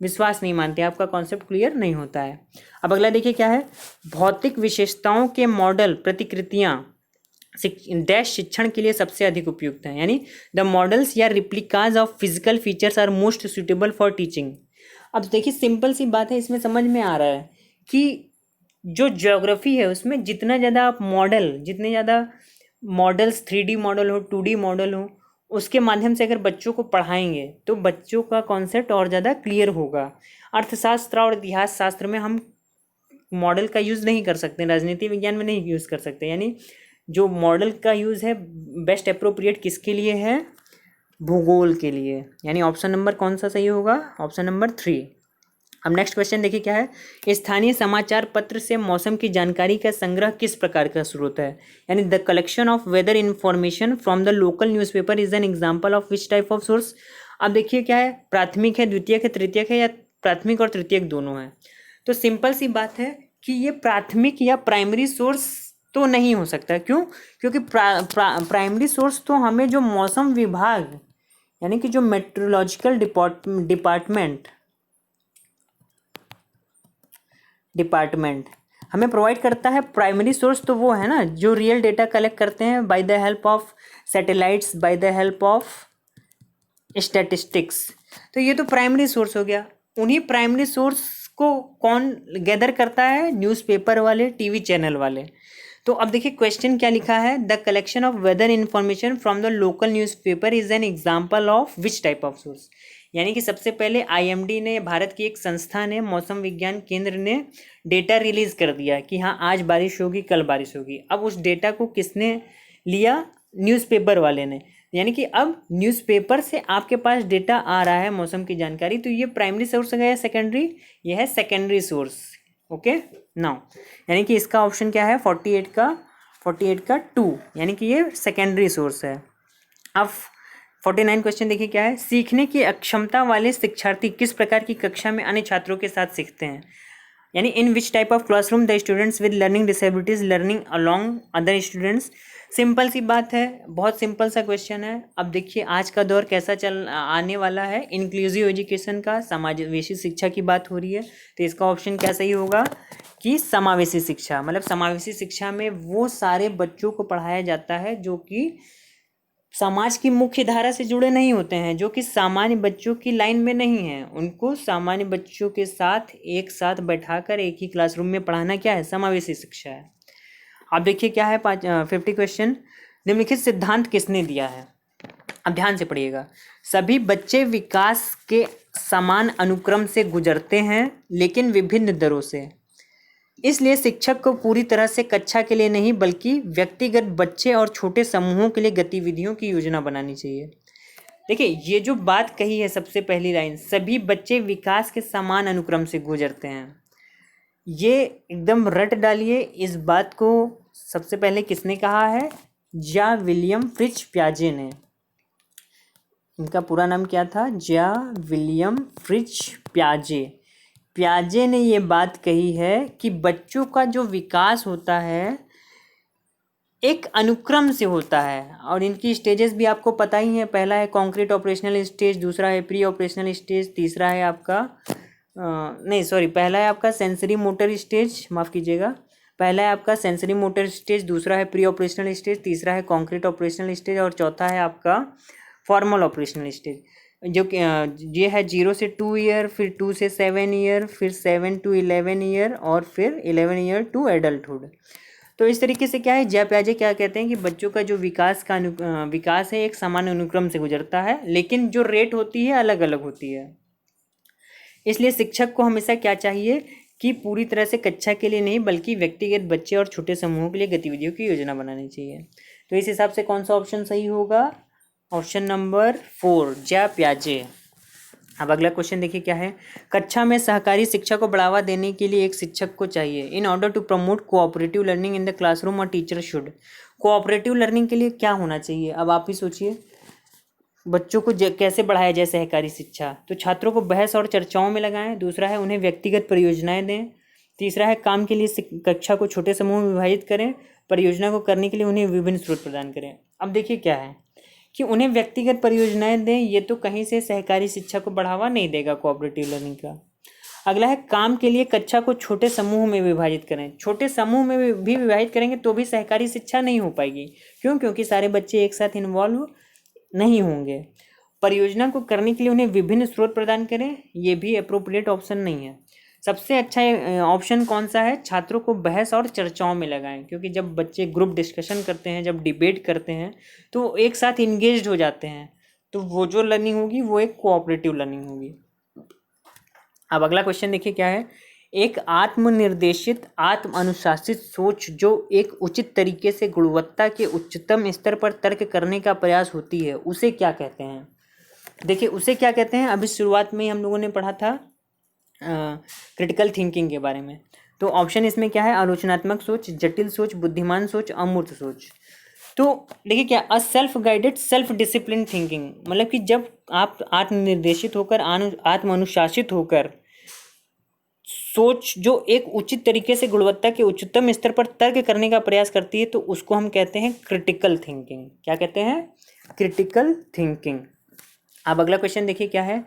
विश्वास नहीं मानते, आपका कॉन्सेप्ट क्लियर नहीं होता है। अब अगला देखिए क्या है, भौतिक विशेषताओं के मॉडल प्रतिकृतियाँ डैश शिक्षण के लिए सबसे अधिक उपयुक्त हैं। यानी द मॉडल्स या replicas of physical features are most suitable for teaching. अब देखिए सिंपल सी बात है, इसमें समझ में आ रहा है कि जो ज्योग्राफी है उसमें जितना ज़्यादा आप जितने ज़्यादा मॉडल्स 3D मॉडल हो, 2D मॉडल हो, उसके माध्यम से अगर बच्चों को पढ़ाएंगे तो बच्चों का कॉन्सेप्ट और ज़्यादा क्लियर होगा। अर्थशास्त्र और इतिहास शास्त्र में हम मॉडल का यूज़ नहीं कर सकते, राजनीति विज्ञान में नहीं यूज़ कर सकते। यानी जो मॉडल का यूज़ है बेस्ट अप्रोप्रिएट किसके लिए है? भूगोल के लिए। यानी ऑप्शन नंबर कौन सा सही होगा? Option number 3। अब नेक्स्ट क्वेश्चन देखिए क्या है, स्थानीय समाचार पत्र से मौसम की जानकारी का संग्रह किस प्रकार का स्रोत है, यानी the collection of weather information from the local newspaper is an example of which type of source. अब देखिए क्या है, प्राथमिक है, द्वितीयक है, तृतीयक है, या प्राथमिक और तृतीयक दोनों है। तो सिंपल सी बात है कि ये प्राथमिक या प्राइमरी सोर्स तो नहीं हो सकता। क्यों? क्योंकि प्राइमरी सोर्स तो हमें जो मौसम विभाग यानी कि जो मेट्रोलॉजिकल डिपार्टमेंट हमें प्रोवाइड करता है। प्राइमरी सोर्स तो वो है ना जो रियल डेटा कलेक्ट करते हैं by the help of satellites, by the help of statistics. तो ये तो प्राइमरी सोर्स हो गया। उन्हीं प्राइमरी सोर्स को कौन गैदर करता है? न्यूज़पेपर वाले, टीवी चैनल वाले। तो अब देखिए क्वेश्चन क्या लिखा है, the collection of weather information from the local newspaper is an example of which type of source. यानी कि सबसे पहले आईएमडी ने, भारत की एक संस्था ने, मौसम विज्ञान केंद्र ने डेटा रिलीज कर दिया कि हाँ आज बारिश होगी, कल बारिश होगी। अब उस डेटा को किसने लिया? न्यूज़पेपर वाले ने। यानी कि अब न्यूज़पेपर से आपके पास डेटा आ रहा है मौसम की जानकारी, तो ये प्राइमरी सोर्स है या सेकेंडरी? ये है सेकेंडरी सोर्स। ओके नाउ, यानी कि इसका ऑप्शन क्या है 48 का 2, यानी कि ये सेकेंडरी सोर्स है। अब 49 क्वेश्चन देखिए क्या है, सीखने की अक्षमता वाले शिक्षार्थी किस प्रकार की कक्षा में अन्य छात्रों के साथ सीखते हैं, यानी in which type of classroom the students with learning disabilities learning along other students. Simple सी बात है, बहुत सिंपल सा क्वेश्चन है। अब देखिए आज का दौर कैसा चल आने वाला है, इंक्लूसिव एजुकेशन का, समावेशी शिक्षा की बात हो रही है। तो इसका ऑप्शन क्या सही होगा कि समावेशी शिक्षा। मतलब समावेशी शिक्षा में वो सारे बच्चों को पढ़ाया जाता है जो कि समाज की मुख्य धारा से जुड़े नहीं होते हैं, जो कि सामान्य बच्चों की लाइन में नहीं है। उनको सामान्य बच्चों के साथ एक साथ बैठाकर एक ही क्लासरूम में पढ़ाना क्या है? समावेशी शिक्षा है। अब देखिए क्या है 50 क्वेश्चन, निम्नलिखित सिद्धांत किसने दिया है? अब ध्यान से पढ़िएगा। सभी बच्चे विकास के समान अनुक्रम से गुजरते हैं लेकिन विभिन्न दरों से, इसलिए शिक्षक को पूरी तरह से कक्षा के लिए नहीं बल्कि व्यक्तिगत बच्चे और छोटे समूहों के लिए गतिविधियों की योजना बनानी चाहिए। देखिए ये जो बात कही है, सबसे पहली लाइन, सभी बच्चे विकास के समान अनुक्रम से गुजरते हैं, ये एकदम रट डालिए। इस बात को सबसे पहले किसने कहा है? ज्या विलियम फ्रिच प्याजे ने। इनका पूरा नाम क्या था? ज्या विलियम फ्रिच प्याजे ने ये बात कही है कि बच्चों का जो विकास होता है एक अनुक्रम से होता है, और इनकी स्टेजेस भी आपको पता ही है। पहला है कॉन्क्रीट ऑपरेशनल स्टेज, दूसरा है प्री ऑपरेशनल स्टेज, तीसरा है आपका पहला है आपका सेंसरी मोटर स्टेज, माफ़ कीजिएगा, पहला है आपका सेंसरी मोटर स्टेज, दूसरा है प्री ऑपरेशनल स्टेज, तीसरा है कॉन्क्रीट ऑपरेशनल स्टेज, और चौथा है आपका फॉर्मल ऑपरेशनल स्टेज। जो कि ये है 0 से 2 ईयर, फिर 2 से 7 ईयर, फिर 7 to 11 ईयर, और फिर 11 ईयर टू एडल्टहुड। तो इस तरीके से क्या है, ज्या प्याजे क्या कहते हैं कि बच्चों का जो विकास है एक समान अनुक्रम से गुजरता है, लेकिन जो रेट होती है अलग अलग होती है। इसलिए शिक्षक को हमेशा क्या चाहिए कि पूरी तरह से कक्षा के लिए नहीं बल्कि व्यक्तिगत बच्चे और छोटे समूहों के लिए गतिविधियों की योजना बनानी चाहिए। तो इस हिसाब से कौन सा ऑप्शन सही होगा? ऑप्शन नंबर 4, ज्या प्याजे। अब अगला क्वेश्चन देखिए क्या है, कक्षा में सहकारी शिक्षा को बढ़ावा देने के लिए एक शिक्षक को चाहिए। In order to promote cooperative learning in the classroom और टीचर शुड। कोऑपरेटिव लर्निंग के लिए क्या होना चाहिए? अब आप ही सोचिए, बच्चों को कैसे बढ़ाया जाए सहकारी शिक्षा? तो छात्रों को बहस और चर्चाओं में लगाएं, दूसरा है उन्हें व्यक्तिगत परियोजनाएं दें, तीसरा है काम के लिए कक्षा को छोटे समूह में विभाजित करें, परियोजना को करने के लिए उन्हें विभिन्न स्रोत प्रदान करें। अब देखिए क्या है कि उन्हें व्यक्तिगत परियोजनाएं दें, ये तो कहीं से सहकारी शिक्षा को बढ़ावा नहीं देगा कोऑपरेटिव लर्निंग का। अगला है काम के लिए कक्षा को छोटे समूह में विभाजित करें। छोटे समूह में भी विभाजित करेंगे तो भी सहकारी शिक्षा नहीं हो पाएगी। क्यों? क्योंकि सारे बच्चे एक साथ इन्वॉल्व नहीं होंगे। परियोजना को करने के लिए उन्हें विभिन्न स्रोत प्रदान करें, ये भी अप्रोप्रिएट ऑप्शन नहीं है। सबसे अच्छा ऑप्शन कौन सा है? छात्रों को बहस और चर्चाओं में लगाएं, क्योंकि जब बच्चे ग्रुप डिस्कशन करते हैं, जब डिबेट करते हैं तो एक साथ इंगेज्ड हो जाते हैं, तो वो जो लर्निंग होगी वो एक कोऑपरेटिव लर्निंग होगी। अब अगला क्वेश्चन देखिए क्या है, एक आत्मनिर्देशित आत्म अनुशासित सोच जो एक उचित तरीके से गुणवत्ता के उच्चतम स्तर पर तर्क करने का प्रयास होती है, उसे क्या कहते हैं? देखिए उसे क्या कहते हैं, अभी शुरुआत में हम लोगों ने पढ़ा था क्रिटिकल थिंकिंग के बारे में। तो ऑप्शन इसमें क्या है, आलोचनात्मक सोच, जटिल सोच, बुद्धिमान सोच, अमूर्त सोच। तो देखिए क्या, a self guided self discipline thinking, मतलब कि जब आप आत्मनिर्देशित होकर आत्म अनुशासित होकर सोच जो एक उचित तरीके से गुणवत्ता के उच्चतम स्तर पर तर्क करने का प्रयास करती है, तो उसको हम कहते हैं क्रिटिकल थिंकिंग। क्या कहते हैं, क्रिटिकल थिंकिंग। अब अगला क्वेश्चन देखिए क्या है,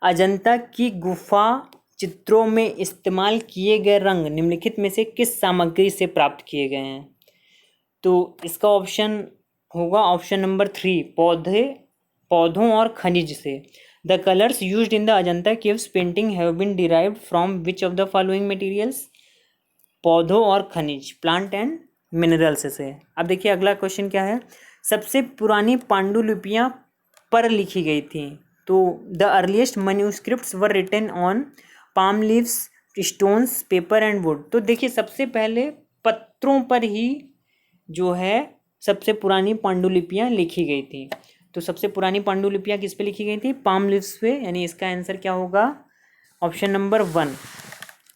अजंता की गुफा चित्रों में इस्तेमाल किए गए रंग निम्नलिखित में से किस सामग्री से प्राप्त किए गए हैं। तो इसका ऑप्शन होगा ऑप्शन नंबर 3, पौधों और खनिज से। The colours used in the Ajanta caves painting have been derived from which of the following materials. पौधों और खनिज, प्लांट एंड मिनरल्स से। अब देखिए अगला क्वेश्चन क्या है, सबसे पुरानी पांडुलिपियां पर लिखी गई थी। तो the earliest manuscripts were written on palm leaves, stones, paper and wood. तो देखिए सबसे पहले पत्रों पर ही जो है सबसे पुरानी पांडुलिपियां लिखी गई थी। तो सबसे पुरानी पांडुलिपियां किस पे लिखी गई थी, पाम लीव्स पे, यानी इसका आंसर क्या होगा, ऑप्शन नंबर 1।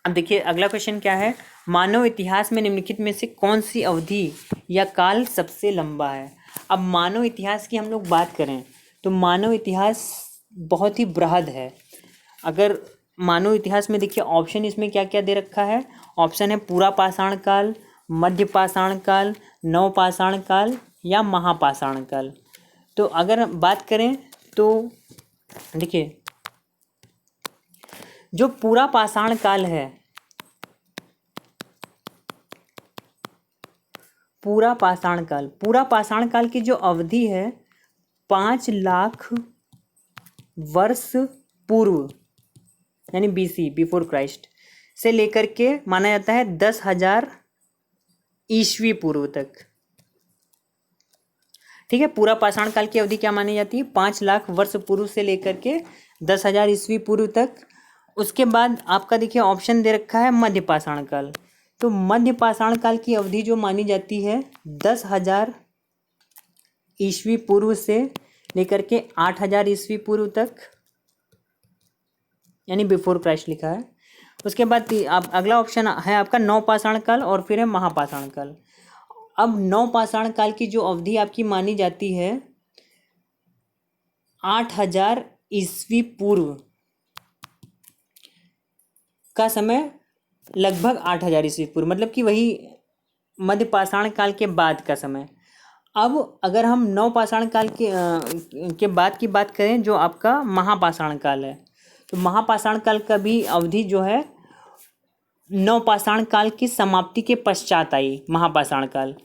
अब देखिए अगला क्वेश्चन क्या है, मानव इतिहास में निम्नलिखित में से कौन सी अवधि या काल सबसे लंबा है। अब मानव इतिहास की हम लोग बात करें तो मानव इतिहास बहुत ही बृहद है। अगर मानव इतिहास में देखिए ऑप्शन इसमें क्या क्या दे रखा है, ऑप्शन है पूरा पाषाण काल, मध्य पाषाण काल, नव पाषाण काल या महापाषाण काल। तो अगर बात करें तो देखिए जो पूरा पाषाण काल है, पूरा पाषाण काल की जो अवधि है 5 लाख वर्ष पूर्व, यानी BC, बिफोर क्राइस्ट, से लेकर के माना जाता है 10,000 ईस्वी पूर्व तक। ठीक है, पूरा पाषाण काल की अवधि क्या मानी जाती है, 5 लाख वर्ष पूर्व से लेकर के 10,000 ईस्वी पूर्व तक। उसके बाद आपका देखिए ऑप्शन दे रखा है मध्य पाषाण काल। तो मध्य पाषाण काल की अवधि जो मानी जाती है 10,000 ईस्वी पूर्व से लेकर के 8,000 ईस्वी पूर्व तक, यानी बिफोर क्राइस्ट लिखा है। उसके बाद आप अगला ऑप्शन है आपका नव पाषाण काल और फिर है महापाषाण काल। अब नव पाषाण काल की जो अवधि आपकी मानी जाती है 8,000 ईस्वी पूर्व का समय, लगभग 8,000 ईस्वी पूर्व, मतलब कि वही मध्य पाषाण काल के बाद का समय। अब अगर हम नव पाषाण काल के बाद की बात करें जो आपका महापाषाण काल है, तो महापाषाण काल का भी अवधि जो है नव पाषाण काल की समाप्ति के पश्चात आई, महापाषाण काल।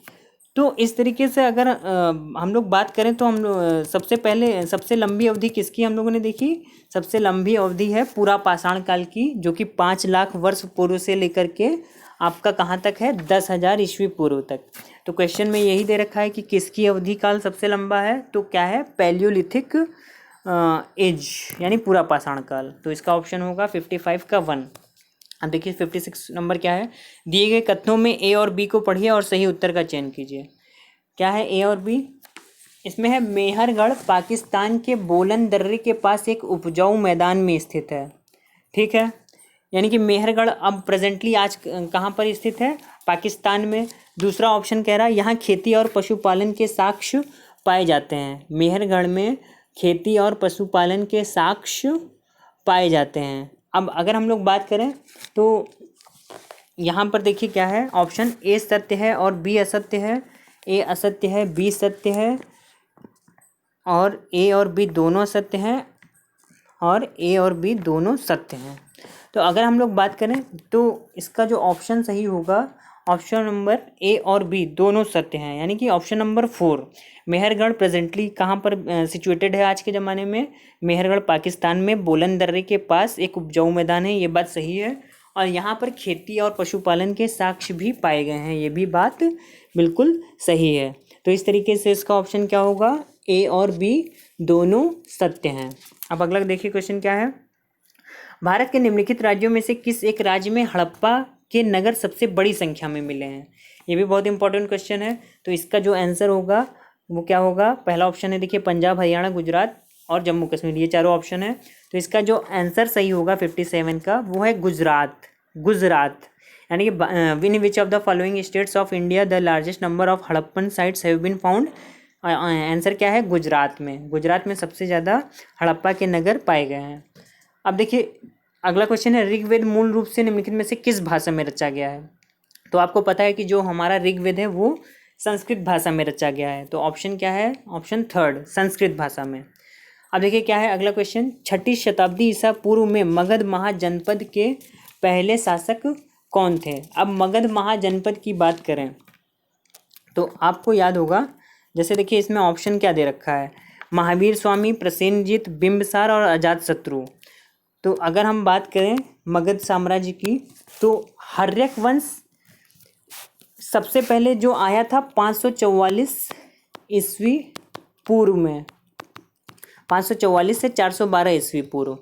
तो इस तरीके से अगर हम लोग बात करें तो हम सबसे पहले सबसे लंबी अवधि किसकी हम लोगों ने देखी, सबसे लंबी अवधि है पूरा पाषाण काल की, जो कि 5 लाख वर्ष पूर्व से लेकर के आपका कहाँ तक है 10,000 ईस्वी पूर्व तक। तो क्वेश्चन में यही दे रखा है कि किसकी अवधि काल सबसे लंबा है, तो क्या है पैलियोलिथिक एज, यानी पूरा पाषाण काल। तो इसका ऑप्शन होगा 55 का 1। अब देखिए 56 नंबर क्या है, दिए गए कथनों में ए और बी को पढ़िए और सही उत्तर का चयन कीजिए। क्या है ए और बी, इसमें है मेहरगढ़ पाकिस्तान के बोलन दर्रे के पास एक उपजाऊ मैदान में स्थित है। ठीक है, यानी कि मेहरगढ़ अब प्रेजेंटली आज कहाँ पर स्थित है, पाकिस्तान में। दूसरा ऑप्शन कह रहा है यहाँ खेती और पशुपालन के साक्ष्य पाए जाते हैं, मेहरगढ़ में खेती और पशुपालन के साक्ष्य पाए जाते हैं। अब अगर हम लोग बात करें तो यहाँ पर देखिए क्या है, ऑप्शन ए सत्य है और बी असत्य है, ए असत्य है बी सत्य है, और ए और बी दोनों सत्य हैं, और ए और बी दोनों सत्य हैं। तो अगर हम लोग बात करें तो इसका जो ऑप्शन सही होगा, ऑप्शन नंबर ए और बी दोनों सत्य हैं, यानी कि ऑप्शन नंबर 4। मेहरगढ़ प्रेजेंटली कहाँ पर सिचुएटेड है आज के ज़माने में, मेहरगढ़ पाकिस्तान में बोलन दर्रे के पास एक उपजाऊ मैदान है, ये बात सही है। और यहाँ पर खेती और पशुपालन के साक्ष्य भी पाए गए हैं, ये भी बात बिल्कुल सही है। तो इस तरीके से इसका ऑप्शन क्या होगा, ए और बी दोनों सत्य हैं। अब अगला देखिए क्वेश्चन क्या है, भारत के निम्नलिखित राज्यों में से किस एक राज्य में हड़प्पा के नगर सबसे बड़ी संख्या में मिले हैं। ये भी बहुत इंपॉर्टेंट क्वेश्चन है। तो इसका जो आंसर होगा वो क्या होगा, पहला ऑप्शन है देखिए पंजाब, हरियाणा, गुजरात, और जम्मू कश्मीर, ये चारों ऑप्शन है। तो इसका जो आंसर सही होगा 57 का वो है गुजरात। गुजरात यानी कि in which of the following states of India the largest number of Harappan sites have been found. Answer क्या है? गुजरात में। गुजरात में सबसे ज़्यादा हड़प्पा के नगर पाए गए हैं। अब देखिए अगला क्वेश्चन है, ऋग्वेद मूल रूप से निम्नलिखित में से किस भाषा में रचा गया है? तो आपको पता है कि जो हमारा ऋग्वेद है वो संस्कृत भाषा में रचा गया है। तो ऑप्शन क्या है? ऑप्शन थर्ड, संस्कृत भाषा में। अब देखिए क्या है अगला क्वेश्चन, 6ठी शताब्दी ईसा पूर्व में मगध महाजनपद के पहले शासक कौन थे? अब मगध महाजनपद की बात करें तो आपको याद होगा, जैसे देखिए इसमें ऑप्शन क्या दे रखा है, महावीर स्वामी, प्रसेनजीत, बिंबिसार और अजातशत्रु। तो अगर हम बात करें मगध साम्राज्य की तो हर्यक वंश सबसे पहले जो आया था 544 ईस्वी पूर्व में, 544 से 412 ईस्वी पूर्व।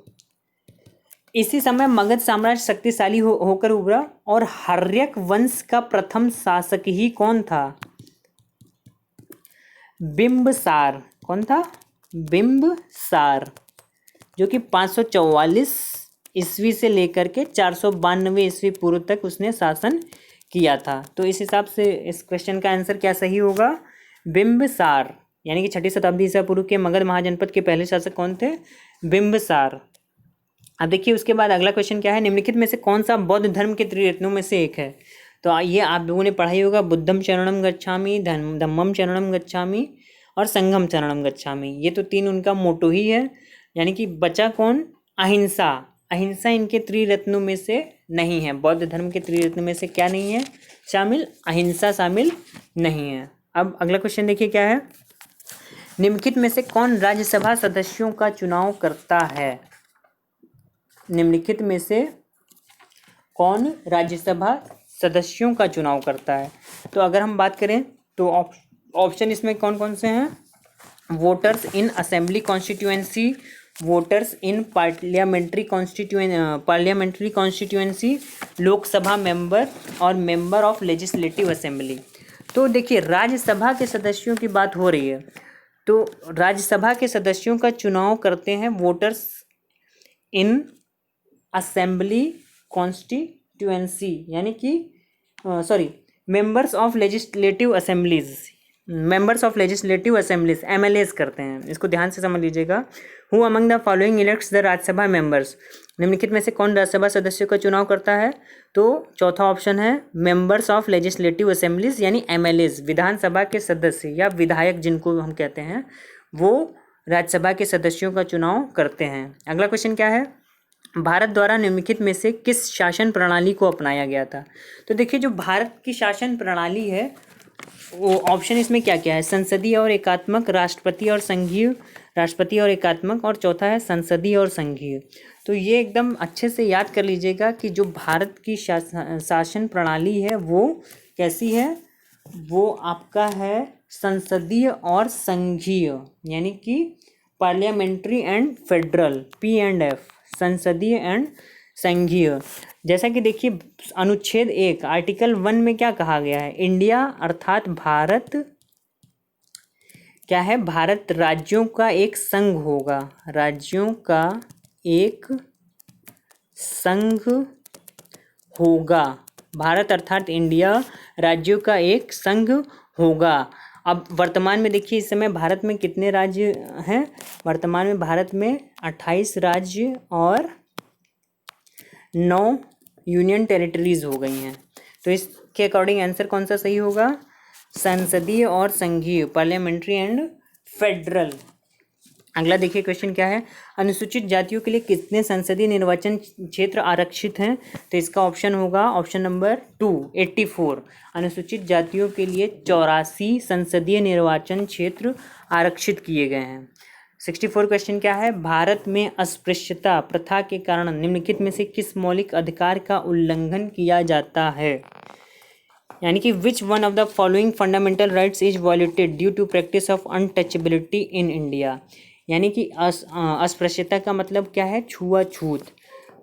इसी समय मगध साम्राज्य शक्तिशाली होकर उभरा। और हर्यक वंश का प्रथम शासक ही कौन था? बिंबसार। कौन था? बिंबसार, जो कि 544 ईस्वी से लेकर के 492 ईस्वी पूर्व तक उसने शासन किया था। तो इस हिसाब से इस क्वेश्चन का आंसर क्या सही होगा? बिंबसार, यानी कि 6ठी शताब्दी ईसा पूर्व के मगध महाजनपद के पहले शासक कौन थे? बिंबसार। अब देखिए उसके बाद अगला क्वेश्चन क्या है, निम्नलिखित में से कौन सा बौद्ध धर्म के त्रिरत्नों में से एक है? तो ये आप लोगों ने पढ़ा ही होगा, बुद्धम शरणम गच्छामि, धम्मम शरणम गच्छामि और संघम शरणम गच्छामि। ये तो तीन उनका मोटो ही है। यानी कि बचा कौन? अहिंसा। अहिंसा इनके त्रिरत्नों में से नहीं है। बौद्ध धर्म के त्रिरत्न में से क्या नहीं है शामिल? अहिंसा शामिल नहीं है। अब अगला क्वेश्चन देखिए क्या है, निम्नलिखित में से कौन राज्यसभा सदस्यों का चुनाव करता है? निम्नलिखित में से कौन राज्यसभा सदस्यों का चुनाव करता है? तो अगर हम बात करें तो ऑप्शन इसमें कौन कौन से हैं? वोटर्स इन असेंबली कॉन्स्टिट्यूएंसी, वोटर्स इन पार्लियामेंट्री कॉन्स्टिट्यूएंसी, लोकसभा मेंबर और मेंबर ऑफ लेजिस्लेटिव असेंबली। तो देखिए राज्यसभा के सदस्यों की बात हो रही है, तो राज्यसभा के सदस्यों का चुनाव करते हैं वोटर्स इन असेंबली कॉन्स्टिट्यूएंसी, यानी कि members of legislative assemblies, members of legislative assemblies MLAs करते हैं। इसको ध्यान से समझ लीजिएगा। Who among the following elects the Rajya Sabha members, निम्नलिखित में से कौन राज्यसभा सदस्यों का चुनाव करता है? तो चौथा ऑप्शन है मेंबर्स ऑफ लेजिस्लेटिव असेंबलीज यानी MLAs, विधानसभा के सदस्य या विधायक जिनको हम कहते हैं, वो राज्यसभा के सदस्यों का चुनाव करते हैं। अगला क्वेश्चन क्या है, भारत द्वारा निम्नलिखित में से किस शासन प्रणाली को अपनाया गया था? तो देखिए जो भारत की शासन प्रणाली है वो ऑप्शन इसमें क्या क्या है, संसदीय और एकात्मक, राष्ट्रपति और संघीय, राष्ट्रपति और एकात्मक, और चौथा है संसदीय और संघीय। तो ये एकदम अच्छे से याद कर लीजिएगा कि जो भारत की शासन प्रणाली है वो कैसी है, वो आपका है संसदीय और संघीय, यानी कि पार्लियामेंट्री एंड फेडरल, P&F, संसदीय एंड संघीय। जैसा कि देखिए अनुच्छेद 1 आर्टिकल 1 में क्या कहा गया है, इंडिया अर्थात भारत क्या है, भारत राज्यों का एक संघ होगा, राज्यों का एक संघ होगा। भारत अर्थात इंडिया राज्यों का एक संघ होगा। अब वर्तमान में देखिए इस समय भारत में कितने राज्य हैं? वर्तमान में भारत में 28 राज्य और 9 यूनियन टेरिटरीज हो गई हैं। तो इसके अकॉर्डिंग आंसर कौन सा सही होगा? संसदीय और संघीय, पार्लियामेंट्री एंड फेडरल। अगला देखिए क्वेश्चन क्या है, अनुसूचित जातियों के लिए कितने संसदीय निर्वाचन क्षेत्र आरक्षित हैं? तो इसका ऑप्शन होगा ऑप्शन नंबर 2, 84। अनुसूचित जातियों के लिए 84 संसदीय निर्वाचन क्षेत्र आरक्षित किए गए हैं। 64 क्वेश्चन क्या है, भारत में अस्पृश्यता प्रथा के कारण निम्नलिखित में से किस मौलिक अधिकार का उल्लंघन किया जाता है? यानी कि which one of the following fundamental rights is violated due to practice of untouchability in India. यानी कि अस्पृश्यता का मतलब क्या है? छुआछूत।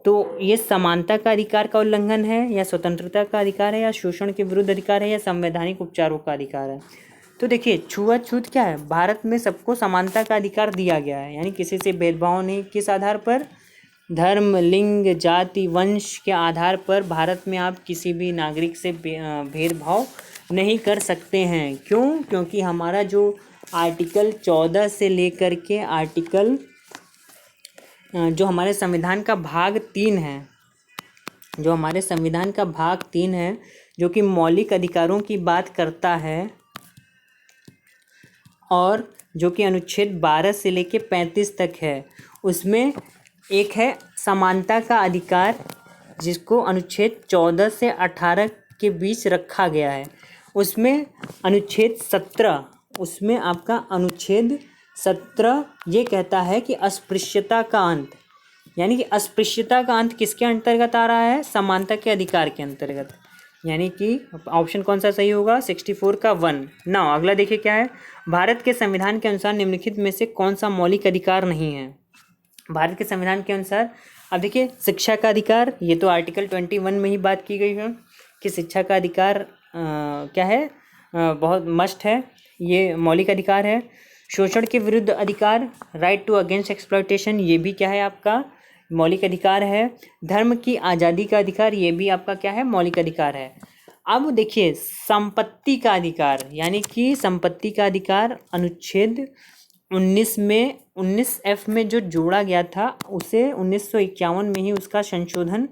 तो ये समानता का अधिकार का उल्लंघन है, या स्वतंत्रता का अधिकार है, या शोषण के विरुद्ध अधिकार है, या संवैधानिक उपचारों का अधिकार है? तो देखिए छुआछूत क्या है, भारत में सबको समानता का अधिकार दिया गया है, यानी किसी से भेदभाव नहीं। किस आधार पर? धर्म, लिंग, जाति, वंश के आधार पर भारत में आप किसी भी नागरिक से भेदभाव नहीं कर सकते हैं। क्यों? क्योंकि हमारा जो आर्टिकल 14 से लेकर के आर्टिकल जो हमारे संविधान का भाग 3 है, जो हमारे संविधान का भाग 3 है, जो कि मौलिक अधिकारों की बात करता है, और जो कि अनुच्छेद 12 से लेके 35 तक है, उसमें एक है समानता का अधिकार, जिसको अनुच्छेद 14 से 18 के बीच रखा गया है। उसमें अनुच्छेद 17, उसमें आपका अनुच्छेद 17 ये कहता है कि अस्पृश्यता का अंत, यानी कि अस्पृश्यता का अंत किसके अंतर्गत आ रहा है? समानता के अधिकार के अंतर्गत। यानी कि ऑप्शन कौन सा सही होगा? 64 का 1 ना। अगला देखिए क्या है, भारत के संविधान के अनुसार निम्नलिखित में से कौन सा मौलिक अधिकार नहीं है? भारत के संविधान के अनुसार अब देखिए शिक्षा का अधिकार, ये तो आर्टिकल 21 में ही बात की गई है कि शिक्षा का अधिकार क्या है, बहुत मस्ट है, ये मौलिक अधिकार है। शोषण के विरुद्ध अधिकार, राइट टू अगेंस्ट एक्सप्लॉयटेशन, ये भी क्या है आपका मौलिक अधिकार है। धर्म की आज़ादी का अधिकार, ये भी आपका क्या है मौलिक अधिकार है। अब देखिए संपत्ति का अधिकार, यानी कि संपत्ति का अधिकार अनुच्छेद 19 में 19F में जो जोड़ा गया था, उसे 1951 में ही उसका संशोधन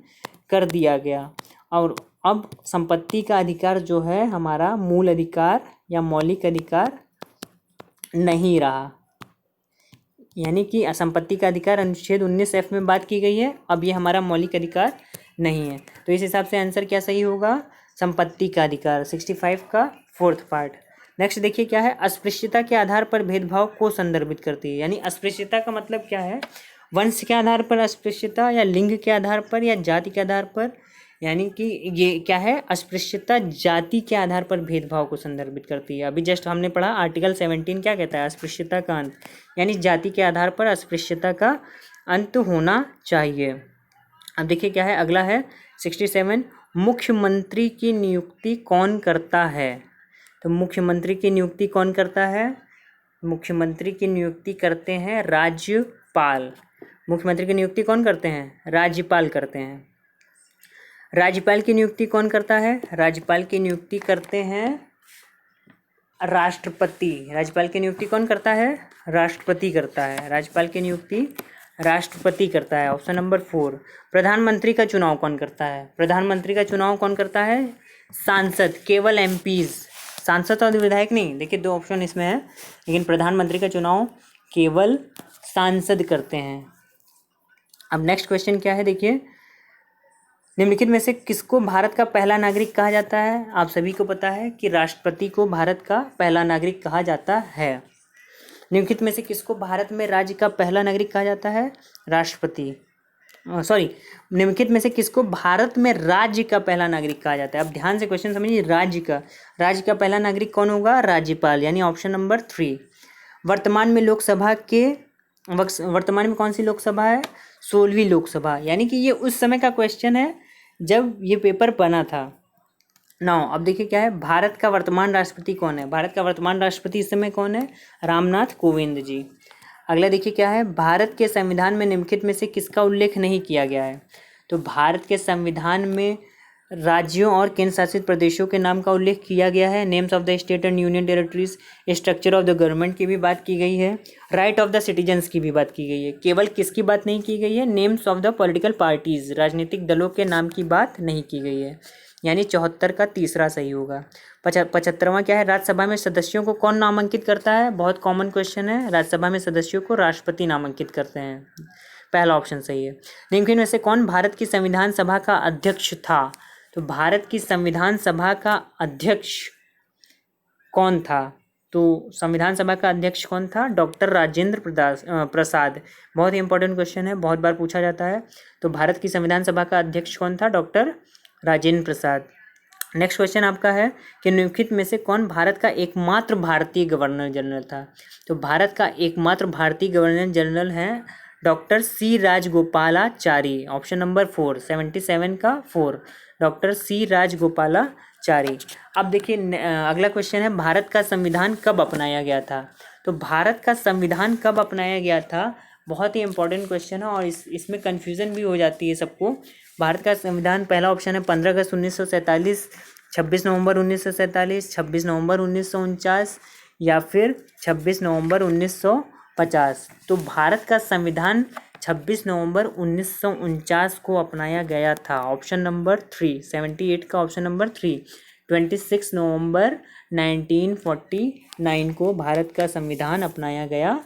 कर दिया गया, और अब संपत्ति का अधिकार जो है हमारा मूल अधिकार या मौलिक अधिकार नहीं रहा। यानी कि संपत्ति का अधिकार अनुच्छेद 19F में बात की गई है, अब ये हमारा मौलिक अधिकार नहीं है। तो इस हिसाब से आंसर क्या सही होगा? संपत्ति का अधिकार, 65 का 4th पार्ट। नेक्स्ट देखिए क्या है, अस्पृश्यता के आधार पर भेदभाव को संदर्भित करती है। यानी अस्पृश्यता का मतलब क्या है? वंश के आधार पर अस्पृश्यता, या लिंग के आधार पर, या जाति के आधार पर। यानी कि ये क्या है, अस्पृश्यता जाति के आधार पर भेदभाव को संदर्भित करती है। अभी जस्ट हमने पढ़ा आर्टिकल 17 क्या कहता है, अस्पृश्यता का अंत, यानी जाति के आधार पर अस्पृश्यता का अंत होना चाहिए। अब देखिए क्या है, अगला है 67, मुख्यमंत्री की नियुक्ति कौन करता है? तो मुख्यमंत्री की नियुक्ति कौन करता है? मुख्यमंत्री की नियुक्ति करते हैं राज्यपाल। मुख्यमंत्री की नियुक्ति कौन करते हैं? राज्यपाल करते हैं। राज्यपाल की नियुक्ति कौन करता है? राज्यपाल की नियुक्ति करते हैं राष्ट्रपति। राज्यपाल की नियुक्ति कौन करता है? राष्ट्रपति करता है। राज्यपाल की नियुक्ति राष्ट्रपति करता है। Option number 4। प्रधानमंत्री का चुनाव कौन करता है? प्रधानमंत्री का चुनाव कौन करता है? सांसद, केवल एमपीज, सांसद और विधायक नहीं। देखिए 2 ऑप्शन इसमें है, लेकिन प्रधानमंत्री का चुनाव केवल सांसद करते हैं। अब नेक्स्ट क्वेश्चन क्या है, देखिए निम्नलिखित में से किसको भारत का पहला नागरिक कहा जाता है? आप सभी को पता है कि राष्ट्रपति को भारत का पहला नागरिक कहा जाता है। निम्नलिखित में से किसको भारत में राज्य का पहला नागरिक कहा जाता है? राष्ट्रपति। निम्नलिखित में से किसको भारत में राज्य का पहला नागरिक कहा जाता है? अब ध्यान से क्वेश्चन समझिए, राज्य का पहला नागरिक कौन होगा? राज्यपाल, यानी ऑप्शन नंबर 3। वर्तमान में कौन सी लोकसभा है? 16वीं लोकसभा। यानी कि ये उस समय का क्वेश्चन है जब ये पेपर बना था। अब देखिए क्या है, भारत का वर्तमान राष्ट्रपति कौन है? भारत का वर्तमान राष्ट्रपति इस समय कौन है? रामनाथ कोविंद जी। अगला देखिए क्या है, भारत के संविधान में निम्नलिखित में से किसका उल्लेख नहीं किया गया है? तो भारत के संविधान में राज्यों और केंद्र शासित प्रदेशों के नाम का उल्लेख किया गया है। Names of the state and union territories, structure of the government की भी बात की गई है, राइट ऑफ द सिटीजन्स की भी बात की गई है। केवल किसकी बात नहीं की गई है? Names of the political parties, राजनीतिक दलों के नाम की बात नहीं की गई है। यानी 74 का तीसरा सही होगा। 75वां क्या है, राज्यसभा में सदस्यों को कौन नामांकित करता है? बहुत कॉमन क्वेश्चन है। राज्यसभा में सदस्यों को राष्ट्रपति नामांकित करते हैं, पहला ऑप्शन सही है। निम्नलिखित में से कौन भारत की संविधान सभा का अध्यक्ष था? तो भारत की संविधान सभा का अध्यक्ष कौन था? तो संविधान सभा का अध्यक्ष कौन था? डॉक्टर राजेंद्र प्रसाद। बहुत ही इंपॉर्टेंट क्वेश्चन है, बहुत बार पूछा जाता है। तो भारत की संविधान सभा का अध्यक्ष कौन था? Doctor Rajendra Prasad. Next question आपका है कि निम्नलिखित में से कौन भारत का एकमात्र भारतीय गवर्नर जनरल था? तो भारत का एकमात्र भारतीय गवर्नर जनरल है doctor C Rajagopalachari, option number 4, 77 का 4, डॉक्टर सी राजगोपालाचारी। अब देखिए अगला क्वेश्चन है, भारत का संविधान कब अपनाया गया था? तो भारत का संविधान कब अपनाया गया था, बहुत ही इंपॉर्टेंट क्वेश्चन है और इसमें कन्फ्यूज़न भी हो जाती है सबको। भारत का संविधान, पहला ऑप्शन है 15 अगस्त 1947, 26 नवंबर 1947, 26 नवंबर 1949 या फिर 26 नवंबर 1950। तो भारत का संविधान 26 नवंबर 1949 को अपनाया गया था, ऑप्शन नंबर 3, 78 का ऑप्शन नंबर 3, 26 नवंबर 1949 को भारत का संविधान अपनाया गया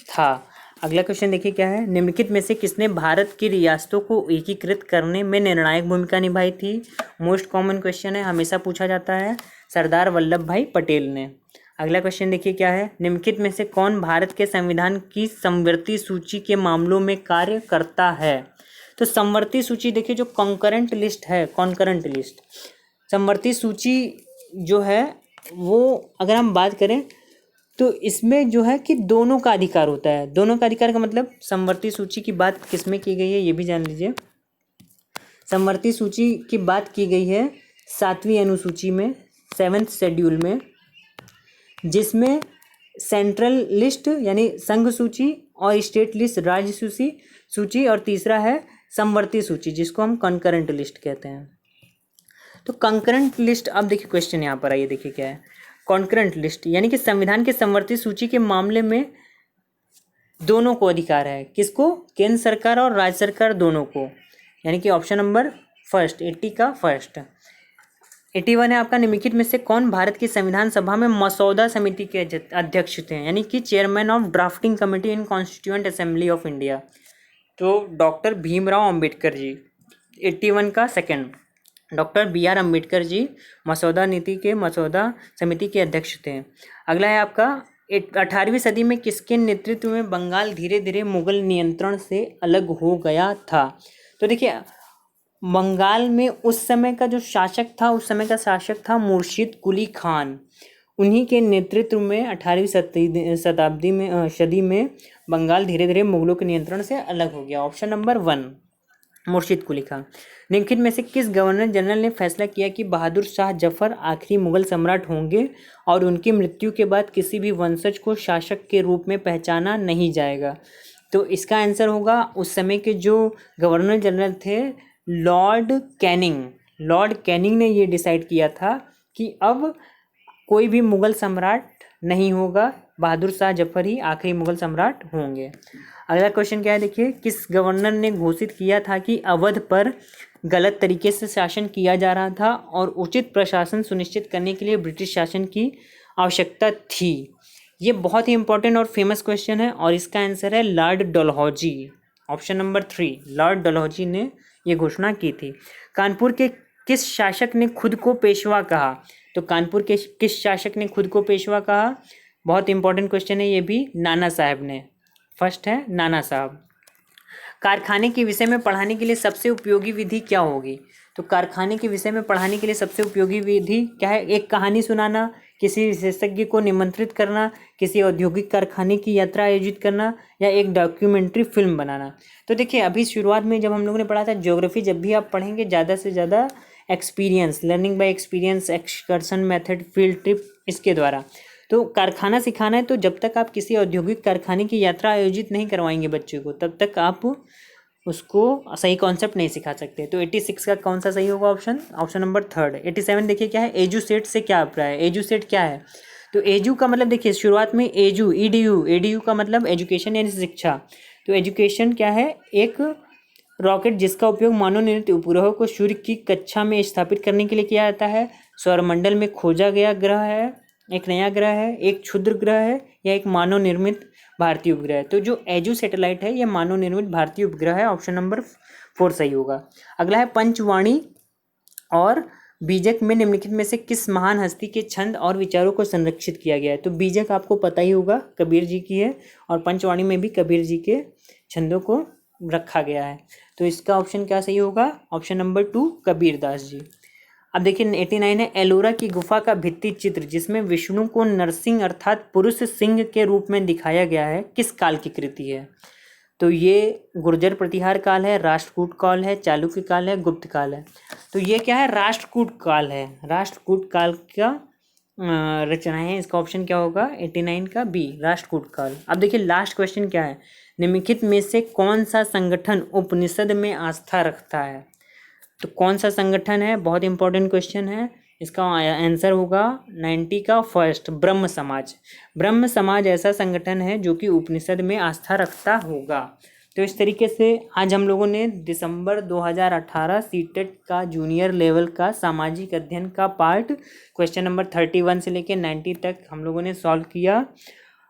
था। अगला क्वेश्चन देखिए क्या है, निम्नलिखित में से किसने भारत की रियासतों को एकीकृत करने में निर्णायक भूमिका निभाई थी? मोस्ट कॉमन क्वेश्चन है, हमेशा पूछा जाता है, सरदार वल्लभ भाई पटेल ने। अगला क्वेश्चन देखिए क्या है, निम्नलिखित में से कौन भारत के संविधान की समवर्ती सूची के मामलों में कार्य करता है? तो समवर्ती सूची देखिए, जो कॉन्करेंट लिस्ट है, कॉन्करेंट लिस्ट, समवर्ती सूची जो है वो अगर हम बात करें तो इसमें जो है कि दोनों का अधिकार होता है। दोनों का अधिकार का मतलब, समवर्ती सूची की बात किसमें की गई है ये भी जान लीजिए। समवर्ती सूची की बात की गई है 7वीं अनुसूची में, 7th शेड्यूल में, जिसमें सेंट्रल लिस्ट यानी संघ सूची और स्टेट लिस्ट राज्य सूची और तीसरा है समवर्ती सूची जिसको हम कंकरेंट लिस्ट कहते हैं। तो कंकरेंट लिस्ट, अब देखिए क्वेश्चन यहाँ पर आइए देखिए क्या है, कॉन्करेंट लिस्ट यानी कि संविधान के समवर्ती सूची के मामले में दोनों को अधिकार है, किसको? केंद्र सरकार और राज्य सरकार दोनों को, यानी कि ऑप्शन नंबर फर्स्ट, 80 का फर्स्ट। 81 है आपका, निम्नलिखित में से कौन भारत की संविधान सभा में मसौदा समिति के अध्यक्ष थे, यानी कि chairman of drafting committee in constituent assembly of India? तो डॉक्टर भीमराव अंबेडकर जी। 81 का second, doctor BR Ambedkar ji मसौदा समिति के अध्यक्ष थे। अगला है आपका, 18वीं सदी में किसके नेतृत्व में बंगाल धीरे धीरे मुगल नियंत्रण से अलग हो गया था? तो देखिए बंगाल में उस समय का जो शासक था, उस समय का शासक था मुर्शिद कुली खान। उन्हीं के नेतृत्व में 18वीं सदी में बंगाल धीरे धीरे मुगलों के नियंत्रण से अलग हो गया, ऑप्शन नंबर 1, मुर्शिद कुली खान। निम्नलिखित में से किस गवर्नर जनरल ने फैसला किया कि बहादुर शाह जफर आखिरी मुगल सम्राट होंगे और उनकी मृत्यु के बाद किसी भी वंशज को शासक के रूप में पहचाना नहीं जाएगा? तो इसका आंसर होगा, उस समय के जो गवर्नर जनरल थे लॉर्ड कैनिंग ने ये डिसाइड किया था कि अब कोई भी मुगल सम्राट नहीं होगा, बहादुर शाह जफर ही आखिरी मुगल सम्राट होंगे। अगला क्वेश्चन क्या है देखिए, किस गवर्नर ने घोषित किया था कि अवध पर गलत तरीके से शासन किया जा रहा था और उचित प्रशासन सुनिश्चित करने के लिए ब्रिटिश शासन की आवश्यकता थी? ये बहुत ही इंपॉर्टेंट और फेमस क्वेश्चन है और इसका आंसर है Lord Dalhousie, option number 3, Lord Dalhousie ने ये घोषणा की थी। कानपुर के किस शासक ने खुद को पेशवा कहा? तो कानपुर के किस शासक ने खुद को पेशवा कहा? बहुत इंपॉर्टेंट क्वेश्चन है ये भी, नाना साहब ने, फर्स्ट है नाना साहब। कारखाने के विषय में पढ़ाने के लिए सबसे उपयोगी विधि क्या होगी? तो कारखाने के विषय में पढ़ाने के लिए सबसे उपयोगी विधि क्या है? एक कहानी सुनाना, किसी विशेषज्ञ को निमंत्रित करना, किसी औद्योगिक कारखाने की यात्रा आयोजित करना या एक डॉक्यूमेंट्री फिल्म बनाना। तो देखिए अभी शुरुआत में जब हम लोगों ने पढ़ा था ज्योग्राफी, जब भी आप पढ़ेंगे ज़्यादा से ज़्यादा experience, learning by experience, excursion method, field trip, इसके द्वारा। तो कारखाना सिखाना है, तो जब तक आप किसी औद्योगिक कारखाने की यात्रा आयोजित नहीं करवाएंगे बच्चे को, तब तक आप उसको सही कॉन्सेप्ट नहीं सिखा सकते। तो 86 का कौन सा सही होगा ऑप्शन नंबर 3। 87 देखिए क्या है, एजुसेट से क्या अभिप्राय है? एजुसेट क्या है? तो एजू का मतलब देखिए शुरुआत में एडीयू का मतलब एजुकेशन यानी शिक्षा। तो एजुकेशन क्या है? एक रॉकेट जिसका उपयोग मानव निर्मित उपग्रहों को सूर्य की कक्षा में स्थापित करने के लिए किया जाता है। सौरमंडल में खोजा गया ग्रह है, एक नया ग्रह है, एक क्षुद्र ग्रह है या एक मानव निर्मित भारतीय उपग्रह है? तो जो एजू सैटेलाइट है यह मानव निर्मित भारतीय उपग्रह है, ऑप्शन नंबर 4 सही होगा। अगला है पंचवाणी और बीजक में निम्नलिखित में से किस महान हस्ती के छंद और विचारों को संरक्षित किया गया है? तो बीजक आपको पता ही होगा कबीर जी की है और पंचवाणी में भी कबीर जी के छंदों को रखा गया है। तो इसका ऑप्शन क्या सही होगा? Option number 2 Kabirdas ji. अब देखिए 89 है, एलोरा की गुफा का भित्ति चित्र जिसमें विष्णु को नरसिंह अर्थात पुरुष सिंह के रूप में दिखाया गया है किस काल की कृति है? तो ये गुर्जर प्रतिहार काल है, राष्ट्रकूट काल है, चालुक्य काल है, गुप्त काल है। तो ये क्या है, राष्ट्रकूट काल है। राष्ट्रकूट काल का रचनाएं है, इसका ऑप्शन क्या होगा 89 का बी, राष्ट्रकूट काल। अब देखिए लास्ट क्वेश्चन क्या है, निम्नलिखित में से कौन सा संगठन उपनिषद में आस्था रखता है। तो कौन सा संगठन है, बहुत इंपॉर्टेंट क्वेश्चन है। इसका आंसर होगा 90 का फर्स्ट, ब्रह्म समाज। ब्रह्म समाज ऐसा संगठन है जो कि उपनिषद में आस्था रखता होगा। तो इस तरीके से आज हम लोगों ने दिसंबर 2018 सीटेट का जूनियर लेवल का सामाजिक अध्ययन का पार्ट क्वेश्चन नंबर 31 से लेकर 90 तक हम लोगों ने सॉल्व किया।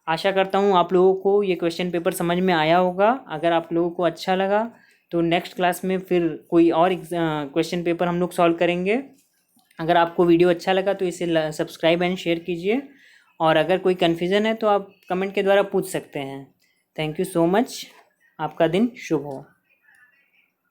आशा करता हूँ आप लोगों को ये क्वेश्चन पेपर समझ में आया होगा। अगर आप लोगों को अच्छा लगा तो नेक्स्ट क्लास में फिर कोई और क्वेश्चन पेपर हम लोग सॉल्व करेंगे। अगर आपको वीडियो अच्छा लगा तो इसे सब्सक्राइब एंड शेयर कीजिए, और अगर कोई कन्फ्यूज़न है तो आप कमेंट के द्वारा पूछ सकते हैं। थैंक यू सो मच, आपका दिन शुभ हो।